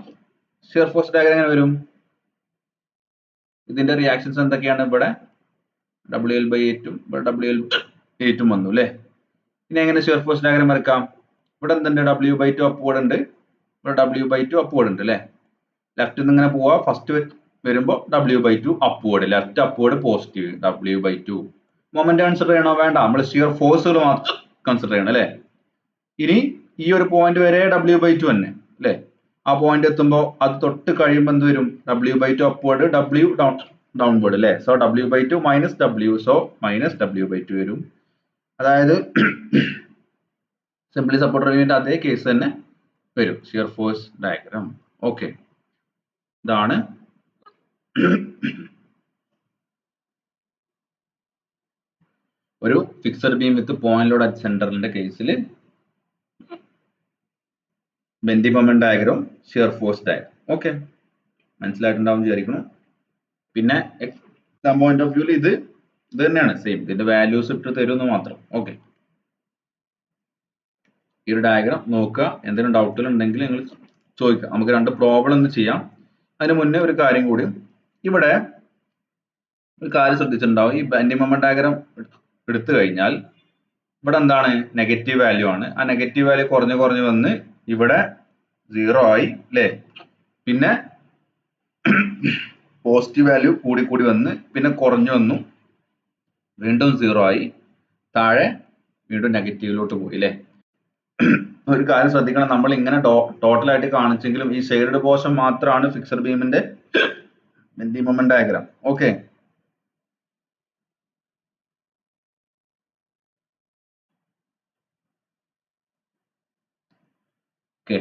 ഷിയർ ഫോഴ്സ് ഡയഗ്രാം എങ്ങനെ വരും? ഇതിന്റെ റിയാക്ഷൻസ് എന്തൊക്കെയാണ്? ഇവിടെ WL/8 ഇവിടെ WL/8 വന്നു അല്ലേ? ഇനി എങ്ങനെ ഷിയർ ഫോഴ്സ് ഡയഗ്രാം വരക്കാം? ഇവിടെ എന്തുണ്ട്? W/2 അപ്വേർഡ് ഉണ്ട്, ഇവിടെ W/2 അപ്വേർഡ് ഉണ്ട് അല്ലേ? ലെഫ്റ്റിൽ നിന്ന് ഇങ്ങനെ പോവാ. ഫസ്റ്റ് വരുമ്പോൾ W/2 upward, left upward positive, W/2. Moment consider ചെയ്യണോ? വേണ്ട, നമ്മൾ ഷിയർ ഫോഴ്സുകൾ മാത്രം കൺസിഡർ ചെയ്യണം അല്ലേ? ഇനി ഈ ഒരു പോയിന്റ് വരെ W/2 തന്നെ അല്ലേ? ആ പോയിന്റ് എത്തുമ്പോൾ അത് തൊട്ട് കഴിയുമ്പോൾ എന്ത് വരും? W/2 അപ്വേർഡ്, W ഡൗൺവേർഡ് അല്ലേ? So W/2 minus W, so minus W/2 വരും. അതായത് സിംപ്ലി സപ്പോർട്ടഡ് ബീമിന്റെ അതേ കേസ് തന്നെ വരും ഷിയർ ഫോഴ്സ് ഡയഗ്രാം. ഓക്കെ. ഇതാണ് ഒരു fixed beam with point load at സെന്ററിന്റെ കേസിൽ bending moment diagram, shear force diagram. Okay, മനസ്സിലായിട്ടുണ്ടാവും വിചാരിക്കണം. പിന്നെ എക്സാം പോയിന്റ് ഓഫ് വ്യൂല് ഇത് തന്നെയാണ്, സെയിം. ഇതിന്റെ വാല്യൂസ് ഇട്ട് തരുമെന്ന് മാത്രം. ഓക്കെ. ഈ ഒരു ഡയഗ്രാം നോക്കുക. എന്തെങ്കിലും ഡൗട്ടുകൾ ഉണ്ടെങ്കിൽ നിങ്ങൾ ചോദിക്കുക. നമുക്ക് രണ്ട് പ്രോബ്ലം ഒന്ന് ചെയ്യാം. അതിന് മുന്നേ ഒരു കാര്യം കൂടി, ഇവിടെ ഒരു കാര്യം ശ്രദ്ധിച്ചിട്ടുണ്ടാവും. ഈ ബെൻഡിങ് മൊമെന്റ് ഡയഗ്രാം എടുത്തു കഴിഞ്ഞാൽ ഇവിടെ എന്താണ്? നെഗറ്റീവ് വാല്യൂ ആണ്. ആ നെഗറ്റീവ് വാല്യൂ കുറഞ്ഞു വന്ന് ഇവിടെ 0 ആയി അല്ലേ? പിന്നെ പോസിറ്റീവ് വാല്യൂ കൂടി വന്ന് പിന്നെ കുറഞ്ഞു വന്നു, വീണ്ടും 0 ആയി, താഴെ വീണ്ടും നെഗറ്റീവിലോട്ട് പോയി അല്ലേ? ഒരു കാര്യം ശ്രദ്ധിക്കണം, നമ്മൾ ഇങ്ങനെ ടോട്ടൽ ആയിട്ട് കാണിച്ചെങ്കിലും ഈ ഷെയ്ഡഡ് പോർഷൻ മാത്രമാണ് ഫിക്സഡ് ബീമിന്റെ bending moment diagram. Okay. Okay.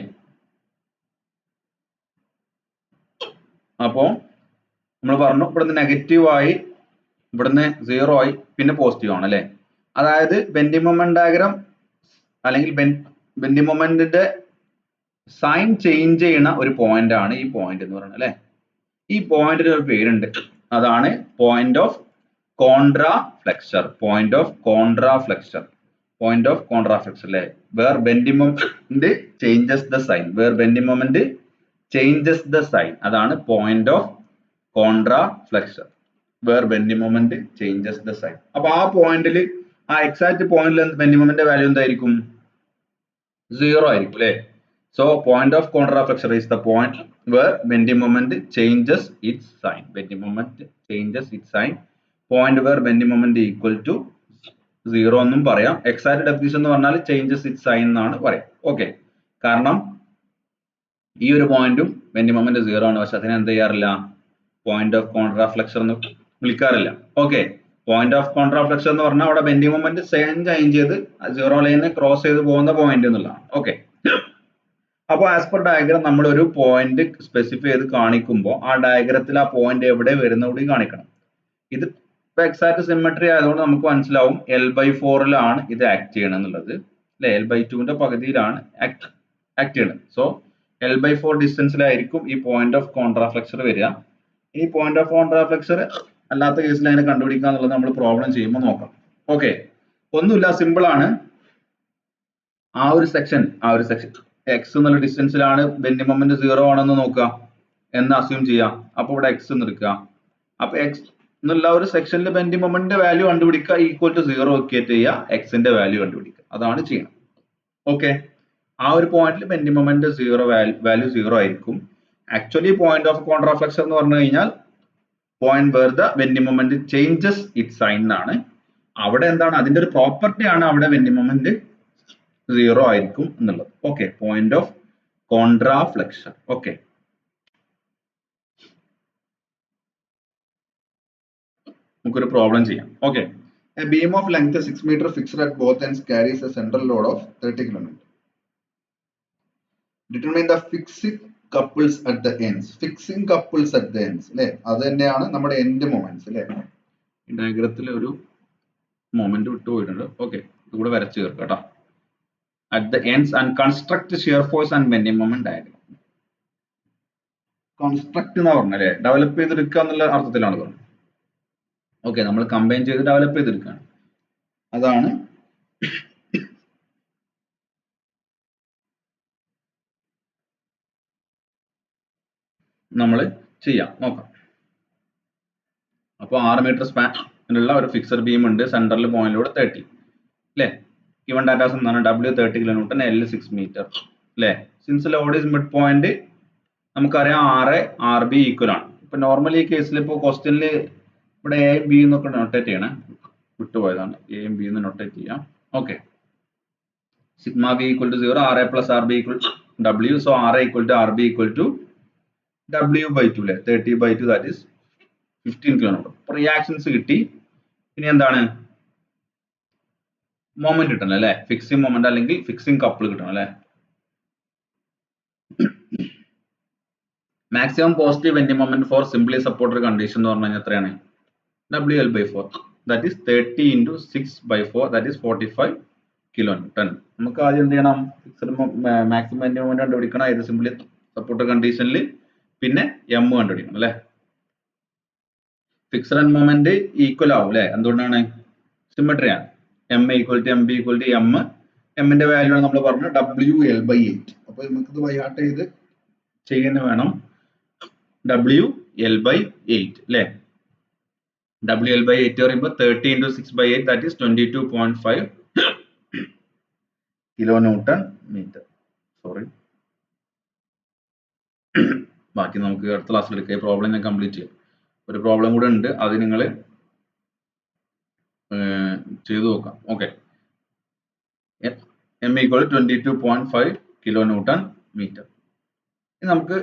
അപ്പോ നമ്മൾ പറഞ്ഞു ഇവിടുന്ന് നെഗറ്റീവ് ആയി, ഇവിടുന്ന് 0 ആയി, പിന്നെ പോസിറ്റീവ് ആണ് അല്ലെ? അതായത് ബെൻഡിങ് മൊമെന്റ് ഡയഗ്രാം അല്ലെങ്കിൽ ബെൻഡിങ് മൊമെന്റിന്റെ സൈൻ ചേഞ്ച് ചെയ്യുന്ന ഒരു പോയിന്റ് ആണ് ഈ പോയിന്റ് എന്ന് പറയുന്നത് അല്ലെ? ഈ പോയിന്റിന് ഒരു പേരുണ്ട്, അതാണ് point of contraflexure. Point of contraflexure, point of contraflexure അല്ലെ? Where bending moment changes the sign, where bending moment changes the sign, അതാണ് point of contraflexure. Where bending moment changes the sign. അപ്പൊ ആ പോയിന്റിൽ, ആ എക്സാക്ട് പോയിന്റിൽ ബെൻഡിങ് മൊമെന്റ് വാല്യൂ എന്തായിരിക്കും? 0 ആയിരിക്കും അല്ലെ? So point of contraflexure is the point where bending moment changes its sign. Bending moment changes its sign. Point where bending moment equal to 0 എന്നും പറയാം. Exact definition എന്ന് പറഞ്ഞാൽ changes its sign എന്നാണ് പറയാം. ഓക്കെ. കാരണം ഈ ഒരു പോയിന്റും bending moment 0 ആണ്, പക്ഷെ അതിനെ എന്ത് ചെയ്യാറില്ല? പോയിന്റ് ഓഫ് കോൺട്രാഫ്ലെക്സർ എന്ന് വിളിക്കാറില്ല. ഓക്കെ. പോയിന്റ് ഓഫ് കോൺട്രാഫ്ലെക്സർ എന്ന് പറഞ്ഞാൽ അവിടെ ബെൻഡിങ് മൊമെന്റ് ചേഞ്ച് ചെയ്ത് 0 ലൈനെ ക്രോസ് ചെയ്ത് പോകുന്ന പോയിന്റ് എന്നുള്ളതാണ്. ഓക്കെ. അപ്പോൾ ആസ് പെർ ഡയഗ്രാം നമ്മൾ ഒരു പോയിന്റ് സ്പെസിഫൈ ചെയ്ത് കാണിക്കുമ്പോൾ ആ ഡയഗ്രത്തിൽ ആ പോയിന്റ് എവിടെ വരുന്ന കൂടി കാണിക്കണം. ഇത് ഇപ്പൊ എക്സാക്ട് സിമെട്രി ആയതുകൊണ്ട് നമുക്ക് മനസ്സിലാവും L/4 ഇത് ആക്ട് ചെയ്യണം എന്നുള്ളത് അല്ലെ? L/2ന്റെ പകുതിയിലാണ് ആക്ട് ചെയ്യണത്. സോ L/4 ഡിസ്റ്റൻസിലായിരിക്കും ഈ പോയിന്റ് ഓഫ് കോൺട്രാഫ്ലെക്സർ വരിക. ഈ പോയിന്റ് ഓഫ് കോൺട്രാഫ്ലെക്സർ അല്ലാത്ത കേസിൽ അതിനെ കണ്ടുപിടിക്കുക എന്നുള്ളത് നമ്മൾ പ്രോബ്ലം ചെയ്യുമ്പോൾ നോക്കാം. ഓക്കെ. ഒന്നുമില്ല, സിമ്പിൾ ആണ്. ആ ഒരു സെക്ഷൻ എക്സ് എന്നുള്ള ഡിസ്റ്റൻസിലാണ് ബെൻഡിങ് മൊമെന്റ് 0 ആണെന്ന് നോക്കുക എന്ന് അസ്യൂം ചെയ്യാം. അപ്പൊ ഇവിടെ എക്സ് എന്ന് എടുക്കുക. അപ്പൊ എക്സ് എന്നുള്ള ഒരു സെക്ഷനിൽ ബെൻഡിങ് മൊമെന്റിന്റെ വാല്യൂ കണ്ടുപിടിക്കുക, ഈക്വൽ ടു 0 വെക്കേറ്റ് ചെയ്യുക, എക്സിന്റെ വാല്യൂ കണ്ടുപിടിക്കുക. അതാണ് ചെയ്യണം. ഓക്കെ, ആ ഒരു പോയിന്റിൽ ബെൻഡിങ് മൊമെന്റ് വാല്യൂ 0 ആയിരിക്കും. ആക്ച്വലി പോയിന്റ് ഓഫ് കോൺട്രാഫ്ലെക്ഷൻ എന്ന് പറഞ്ഞു കഴിഞ്ഞാൽ point where the bending moment changes its sign എന്നാണ്. അവിടെ എന്താണ് അതിന്റെ ഒരു പ്രോപ്പർട്ടി ആണ് അവിടെ ബെൻഡിങ് മൊമെന്റ് 0 ആയിരിക്കും എന്നുള്ളത്. Okay, point of contraflexure. Okay, നമുക്കൊരു പ്രോബ്ലം ചെയ്യാം. Okay, a beam of length 6 meter fixed at both ends carries a central load of 30 kN. Determine the fixing couples at the ends. Fixing couples at the ends അല്ലെ, അത് തന്നെയാണ് നമ്മുടെ എൻഡ് മൊമെന്റ്സ് അല്ലെ. ഈ ഡയഗ്രത്തിൽ ഒരു മൊമെന്റ് വിട്ടുപോയിട്ടുണ്ട്. ഓക്കെ, ഇതുകൂടെ വരച്ചു ചേർക്കാം കേട്ടോ. At the ends and construct shear force and bending moment diagram. Construct എന്ന് പറഞ്ഞല്ലേ, ഡെവലപ്പ് ചെയ്തെടുക്കുക എന്നുള്ള അർത്ഥത്തിലാണ് പറഞ്ഞത്. ഓക്കെ, നമ്മൾ കമ്പൈൻ ചെയ്ത് ഡെവലപ്പ് ചെയ്തെടുക്കുകയാണ്. അതാണ് നമ്മൾ ചെയ്യാം. നോക്കാം. അപ്പോൾ 6 മീറ്റർ സ്പാനുള്ള ഒരു ഫിക്സഡ് ബീം ഉണ്ട്, സെൻട്രൽ പോയിന്റിലൂടെ 30 അല്ലേ. given ഡാറ്റാസ് എന്താണ്, W 30 kN, L 6 മീറ്റർ അല്ലേ. Since Lord is mid point നമുക്കറിയാം 6 RB ഈക്വൽ ആണ്. ഇപ്പൊ നോർമലി ഈ കേസിൽ ഇപ്പോൾ ക്വസ്റ്റ്യനിൽ ഇവിടെ എ ബി എന്നൊക്കെ നൊട്ടേറ്റ് ചെയ്യണം, വിട്ടുപോയതാണ്. എയും ബി എന്ന് നൊട്ടേറ്റ് ചെയ്യാം. Okay, sigma B equal to 0, RA plus RB equal to W. So RA equal to RB equal to W by 2 അല്ലേ, 30 by 2 that is 15 kN. Reactions കിട്ടി. ഇനി എന്താണ്, മൊമെന്റ് കിട്ടണം അല്ലെ, ഫിക്സിംഗ് മൊമെന്റ് അല്ലെങ്കിൽ ഫിക്സിംഗ് കപ്പിൾ കിട്ടണം അല്ലെ. Maximum positive bending moment for simply supported condition എന്ന് പറഞ്ഞു കഴിഞ്ഞാൽ എത്രയാണ്, WL/4 that is 30 into 6/4 that is 45 kN. നമുക്ക് ആദ്യം എന്ത് ചെയ്യണം, ഫിക്സഡ് മാക്സിമം ബെൻഡിങ് മൊമെന്റ് കണ്ടുപിടിക്കണം ഏത് സിംപ്ലി സപ്പോർട്ടഡ് കണ്ടീഷനിൽ, പിന്നെ M കണ്ടുപിടിക്കണം അല്ലെ. ഫിക്സഡ് മൊമെന്റ് ഈക്വൽ ആവും അല്ലെ, എന്തുകൊണ്ടാണ്, സിമെട്രി ആണ്. M equal to MB equal to M. എമ്മിന്റെ വാല്യൂ ആണ് നമ്മൾ പറഞ്ഞു WL/8. അപ്പൊ നമുക്ക് ഇത് ബൈഹാർട്ട് ചെയ്ത് ചെയ്യുന്ന വേണം, WL/8 അല്ലെ. WL/8 പറയുമ്പോൾ 30 into 6/8 that is 22.5 kN metre. Sorry, ബാക്കി നമുക്ക് അടുത്ത ക്ലാസ്സിൽ എടുക്കാം. ഈ പ്രോബ്ലം ഞാൻ കംപ്ലീറ്റ് ചെയ്യാം. ഒരു പ്രോബ്ലം കൂടെ ഉണ്ട്, അത് നിങ്ങൾ ചെയ്തു നോക്കാം. Okay, M equal 22.5 kN metre. ഇനി നമുക്ക്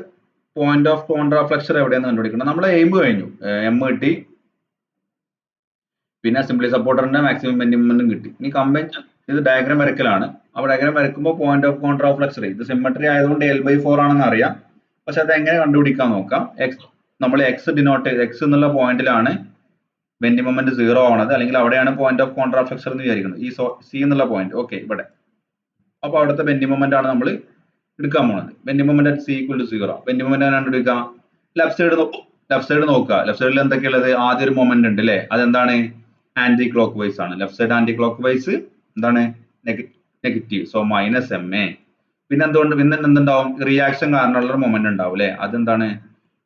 പോയിന്റ് ഓഫ് കോൺട്രാഫ്ലെക്ഷൻ എവിടെയെന്ന് കണ്ടുപിടിക്കണം. നമ്മളെ എയിം കഴിഞ്ഞു, M കിട്ടി, പിന്നെ സിംപ്ലി സപ്പോർട്ടറിന്റെ മാക്സിമം ബെൻഡിങ് മൊമെന്റും കിട്ടി. ഇനി കമ്പൈൻ ഇത് ഡയഗ്രാം വരക്കലാണ്. അപ്പോൾ ഡയഗ്രാം വരക്കുമ്പോൾ പോയിന്റ് ഓഫ് കോൺട്രാഫ്ലെക്ഷൻ ഇത് സിമെട്രി ആയതുകൊണ്ട് L/4 ആണെന്ന് അറിയാം. പക്ഷെ അത് എങ്ങനെ കണ്ടുപിടിക്കാൻ നോക്കാം. നമ്മൾ എക്സ് ഡിനോട്ട് ചെയ്ത് എക്സ് എന്നുള്ള പോയിന്റിലാണ് ബെൻഡിങ് മൊമെന്റ് 0 ആവണത്, അല്ലെങ്കിൽ അവിടെയാണ് പോയിന്റ് ഓഫ് കോൺട്രാഫ്ലെക്ഷൻ എന്ന് വിചാരിക്കുന്നത്, ഈ സി എന്നുള്ള പോയിന്റ്. ഓക്കെ, ഇവിടെ. അപ്പോൾ അവിടുത്തെ ബെൻഡിങ് മൊമെന്റ് ആണ് നമ്മൾ എടുക്കാൻ പോകുന്നത്. Bending moment at C equal to 0. Bending moment കണ്ടുപിടിക്കാം. ലെഫ്റ്റ് സൈഡ് നോക്കുക. ലെഫ്റ്റ് സൈഡിൽ എന്തൊക്കെയുള്ളത്, ആദ്യം ഒരു മൊമെന്റ് ഉണ്ട് അല്ലേ, അതെന്താണ്, ആന്റി ക്ലോക്ക് വൈസ് ആണ്. Left side anti clock vice എന്താണ്, നെഗറ്റീവ്. So -MA. പിന്നെ എന്തുണ്ടാവും, റിയാക്ഷൻ കാരണമുള്ള മൊമെന്റ് ഉണ്ടാവും അല്ലെ, അതെന്താണ്,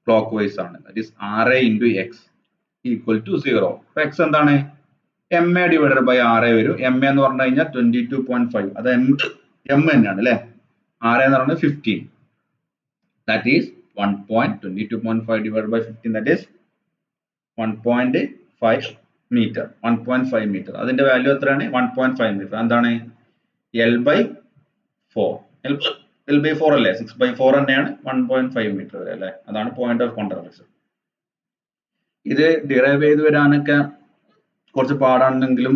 ക്ലോക്ക് വൈസ് ആണ്. That is RA into X equal to 0. അപ്പൊ X എന്താണ്, MA ഡിവൈഡഡ് ബൈ RA വരും. MA എന്ന് പറഞ്ഞു കഴിഞ്ഞാൽ 22.5, അത് M തന്നെയാണ് അല്ലെ. RA എന്ന് പറയുന്നത് 15, that is 1.22.5 divided by 15, that is 1.5 meter. 1.5 meter. അതിന്റെ വാല്യൂ എത്രയാണ്, 1.5 മീറ്റർ. എന്താണ്, L/4. L/4 അല്ലേ, 6/4 തന്നെയാണ് 1.5 മീറ്റർ വരെ അല്ലെ. അതാണ് പോയിന്റ് ഓഫ് കോൺട്രാഫ്ലെക്ഷൻ. ഇത് ഡിറൈവ് ചെയ്ത് വരാനൊക്കെ കുറച്ച് പാടാണെങ്കിലും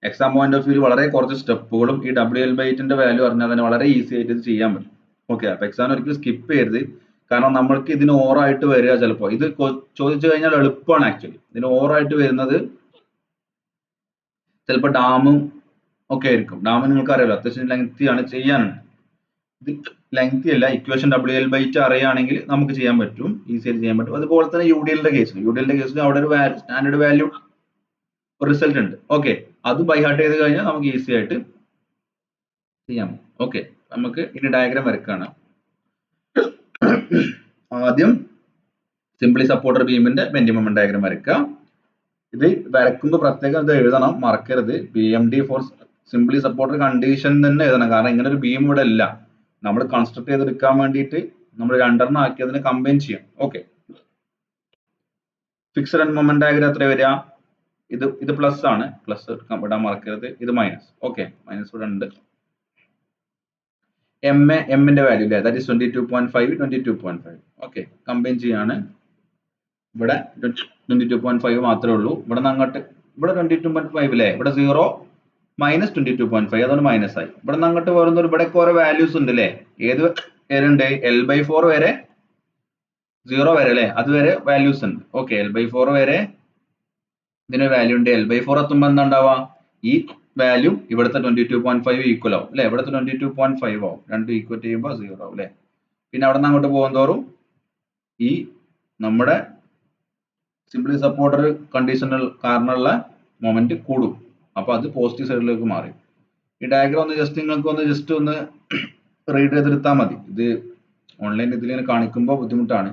എക്സാം പോയിന്റ് ഓഫ് വ്യൂ വളരെ കുറച്ച് സ്റ്റെപ്പുകളും ഈ WL/8ന്റെ വാല്യൂ അറിഞ്ഞാൽ തന്നെ വളരെ ഈസി ആയിട്ട് ഇത് ചെയ്യാൻ പറ്റും. ഓക്കെ, അപ്പൊ എക്സാം ഒരിക്കലും സ്കിപ്പ് ചെയ്യരുത്. കാരണം നമ്മൾക്ക് ഇതിന് ഓവറായിട്ട് വരിക, ചിലപ്പോൾ ഇത് ചോദിച്ചു കഴിഞ്ഞാൽ എളുപ്പമാണ്. ആക്ച്വലി ഇതിന് ഓവറായിട്ട് വരുന്നത് ചിലപ്പോൾ ഡാമും ഒക്കെ ആയിരിക്കും. ഡാം നിങ്ങൾക്ക് അറിയാലോ, അത്യാവശ്യം ലെങ്തി ആണ്, ചെയ്യാനുണ്ട്. ഇത് ലെങ്തി അല്ല, ഇക്വേഷൻ WL/8 അറിയുകയാണെങ്കിൽ നമുക്ക് ചെയ്യാൻ പറ്റും, ഈസി ആയിട്ട് ചെയ്യാൻ പറ്റും. അതുപോലെ തന്നെ UDLന്റെ കേസിൽ അവിടെ ഒരു സ്റ്റാൻഡേർഡ് വാല്യൂ റിസൾട്ട് ഉണ്ട്. ഓക്കെ, അത് ബൈഹാർട്ട് ചെയ്ത് കഴിഞ്ഞാൽ നമുക്ക് ഈസി ആയിട്ട് ചെയ്യാം. ഓക്കെ, നമുക്ക് ഇനി ഡയഗ്രാം വരക്കാണ്. ആദ്യം സിംപ്ലി സപ്പോർട്ടർ ബീമിന്റെ ബെൻഡിങ് മൊമെന്റ് ഡയഗ്രാം വരക്കുക. ഇത് വരക്കുമ്പോൾ പ്രത്യേകം ഇത് എഴുതണം, മറക്കരുത്. BMD for simply supported condition തന്നെ എഴുതണം, കാരണം ഇങ്ങനെ ഒരു ബീം ഇവിടെ ഇല്ല. നമ്മൾ കൺസ്ട്രക്ട് ചെയ്തെടുക്കാൻ വേണ്ടിയിട്ട് നമ്മൾ രണ്ടെണ്ണം ആക്കി അതിനെ കമ്പൈൻ ചെയ്യാം. Okay, fixed end moment diagram എത്ര വരിക? ഇത് പ്ലസ് ആണ്, പ്ലസ് ഇടാൻ മറക്കരുത്. ഇത് മൈനസ്. ഓക്കെ, മൈനസ് ഇവിടെ ഉണ്ട്. എമ്മിന്റെ വാല്യൂ അല്ലേ, ദാറ്റ് ഈസ് 22.5 22.5. ഓക്കെ, കമ്പൈൻ ചെയ്യാണ്. ഇവിടെ 22.5 മാത്രമേ ഉള്ളൂ. ഇവിടെ നിന്ന് അങ്ങോട്ട് ഇവിടെ 22.5 അല്ലേ, ഇവിടെ 0 മൈനസ് 22.5, അതുകൊണ്ട് മൈനസ് ആയി. ഇവിടെ നിന്ന് അങ്ങോട്ട് വരുന്ന ഇവിടെ കുറെ വാല്യൂസ് ഉണ്ട് അല്ലേ, ഏത് വരെ ഉണ്ട്? L/4 വരെ 0 വരെ അല്ലേ, അതുവരെ വാല്യൂസ് ഉണ്ട്. ഓക്കെ, L/4 വരെ ഇതിന് വാല്യൂ ഉണ്ട്. L/4 എത്തുമ്പോൾ എന്താ ഉണ്ടാവുക? ഈ വാല്യൂ ഇവിടുത്തെ 22.5 ഈക്വൽ ആവും അല്ലെ, ഇവിടുത്തെ 22.5 ആവും. രണ്ടും ഈക്വൽ ചെയ്യുമ്പോൾ 0 ആവും അല്ലെ. പിന്നെ അവിടെ നിന്ന് അങ്ങോട്ട് പോകും തോറും ഈ നമ്മുടെ സിംപ്ലി സപ്പോർട്ടർ കണ്ടീഷണൽ കാരണമുള്ള മൊമെന്റ് കൂടും. അപ്പൊ അത് പോസിറ്റീവ് സൈഡിലേക്ക് മാറി. ഈ ഡയഗ്രാം ഒന്ന് ജസ്റ്റ് നിങ്ങൾക്ക് ഒന്ന് റീഡ് ചെയ്തെടുത്താൽ മതി. ഇത് ഓൺലൈൻ ഇതിൽ കാണിക്കുമ്പോൾ ബുദ്ധിമുട്ടാണ്.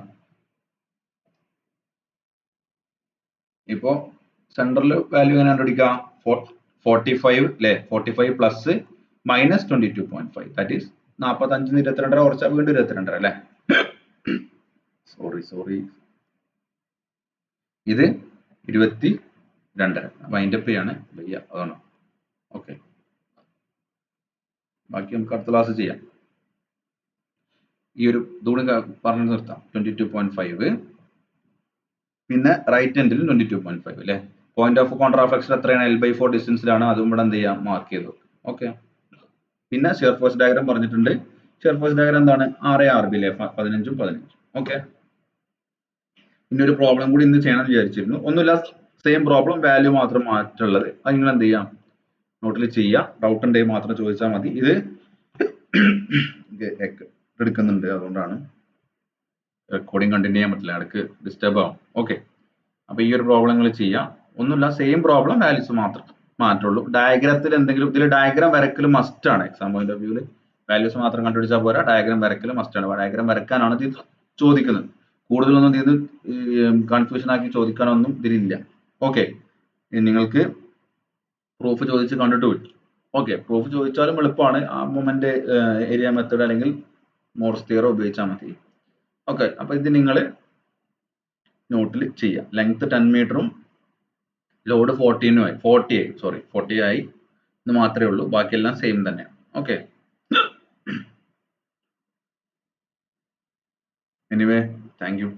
ഇപ്പോ സെൻട്രൽ വാല്യൂ എങ്ങനെ കണ്ടുപിടിക്കാം? 45 അല്ലെ, 45 പ്ലസ് മൈനസ് 22.5, ദാറ്റ് ഈസ് 45 22 കുറച്ചാൽ വീണ്ടും 22 അല്ലെ. സോറി ഇത് 22. വൈൻഡപ്പ് ചെയ്യാണ് വയ്യ, അതാണ്. ഓക്കെ, ബാക്കി നമുക്ക് അടുത്ത ക്ലാസ് ചെയ്യാം. ഈ ഒരു ഇതുകൂടി പറഞ്ഞു നിർത്താം. 22.5 പിന്നെ റൈറ്റ് എൻഡിൽ 22.5 അല്ലെ. പോയിന്റ് ഓഫ് കോൺട്രാഫ്ലക്ഷൻ എത്രയാണ്? L/4 ഡിസ്റ്റൻസിലാണ്. അതും ഇവിടെ എന്ത് ചെയ്യാം, മാർക്ക് ചെയ്തു. ഓക്കെ, പിന്നെ ഷിയർ ഫോഴ്സ് ഡയഗ്രാം പറഞ്ഞിട്ടുണ്ട്. ഷിയർ ഫോഴ്സ് ഡയഗ്രാം എന്താണ്? RA/RB അല്ലേ, 15 15. ഓക്കെ, പിന്നെ ഒരു പ്രോബ്ലം കൂടി ഇന്ന് ചെയ്യണം വിചാരിച്ചിരുന്നു. ഒന്നുമില്ല, സെയിം പ്രോബ്ലം, വാല്യൂ മാത്രം മാറ്റുള്ളത്. അത് നിങ്ങൾ എന്ത് ചെയ്യാം, നോട്ടിൽ ചെയ്യാം. ഡൗട്ട് ഉണ്ടെങ്കിൽ മാത്രം ചോദിച്ചാൽ മതി. ഇത് എടുക്കുന്നുണ്ട്, അതുകൊണ്ടാണ് റെക്കോർഡിംഗ് കണ്ടിന്യൂ ചെയ്യാൻ പറ്റില്ല, ഇടയ്ക്ക് ഡിസ്റ്റർബ് ആവും. ഓക്കെ, അപ്പൊ ഈ ഒരു പ്രോബ്ലങ്ങൾ ചെയ്യാം. ഒന്നുമില്ല, സെയിം പ്രോബ്ലം, വാല്യൂസ് മാത്രം മാറ്റുള്ളൂ. ഡയഗ്രത്തിൽ എന്തെങ്കിലും, ഇതിൽ ഡയഗ്രാം വരക്കൽ മസ്റ്റ് ആണ്. എക്സാം പോയിന്റ് ഓഫ് വ്യൂവിൽ വാല്യൂസ് മാത്രം കണ്ടുപിടിച്ചാൽ പോരാ, ഡയഗ്രാം വരക്കൽ മസ്റ്റ് ആണ്. ഡയഗ്രാം വരക്കാനാണ് ഇത് ചോദിക്കുന്നത്. കൂടുതലൊന്നും ഇത് കൺഫ്യൂഷൻ ആക്കി ചോദിക്കാനൊന്നും ഇതിലില്ല. ഓക്കെ, നിങ്ങൾക്ക് പ്രൂഫ് ചോദിച്ച് കണ്ടിട്ട് വിട്ടു. ഓക്കെ, പ്രൂഫ് ചോദിച്ചാലും എളുപ്പമാണ്. ആ മൊമെന്റ് ഏരിയ മെത്തേഡ് അല്ലെങ്കിൽ മോർസ് തിയറം ഉപയോഗിച്ചാൽ മതി. ഓക്കെ, അപ്പൊ ഇത് നിങ്ങൾ നോട്ടിൽ ചെയ്യാം. ലെങ്ത് 10 മീറ്ററും ലോഡ് 40 ആയി എന്ന് മാത്രമേ ഉള്ളൂ. ബാക്കിയെല്ലാം സെയിം തന്നെയാണ്. Okay, anyway thank you.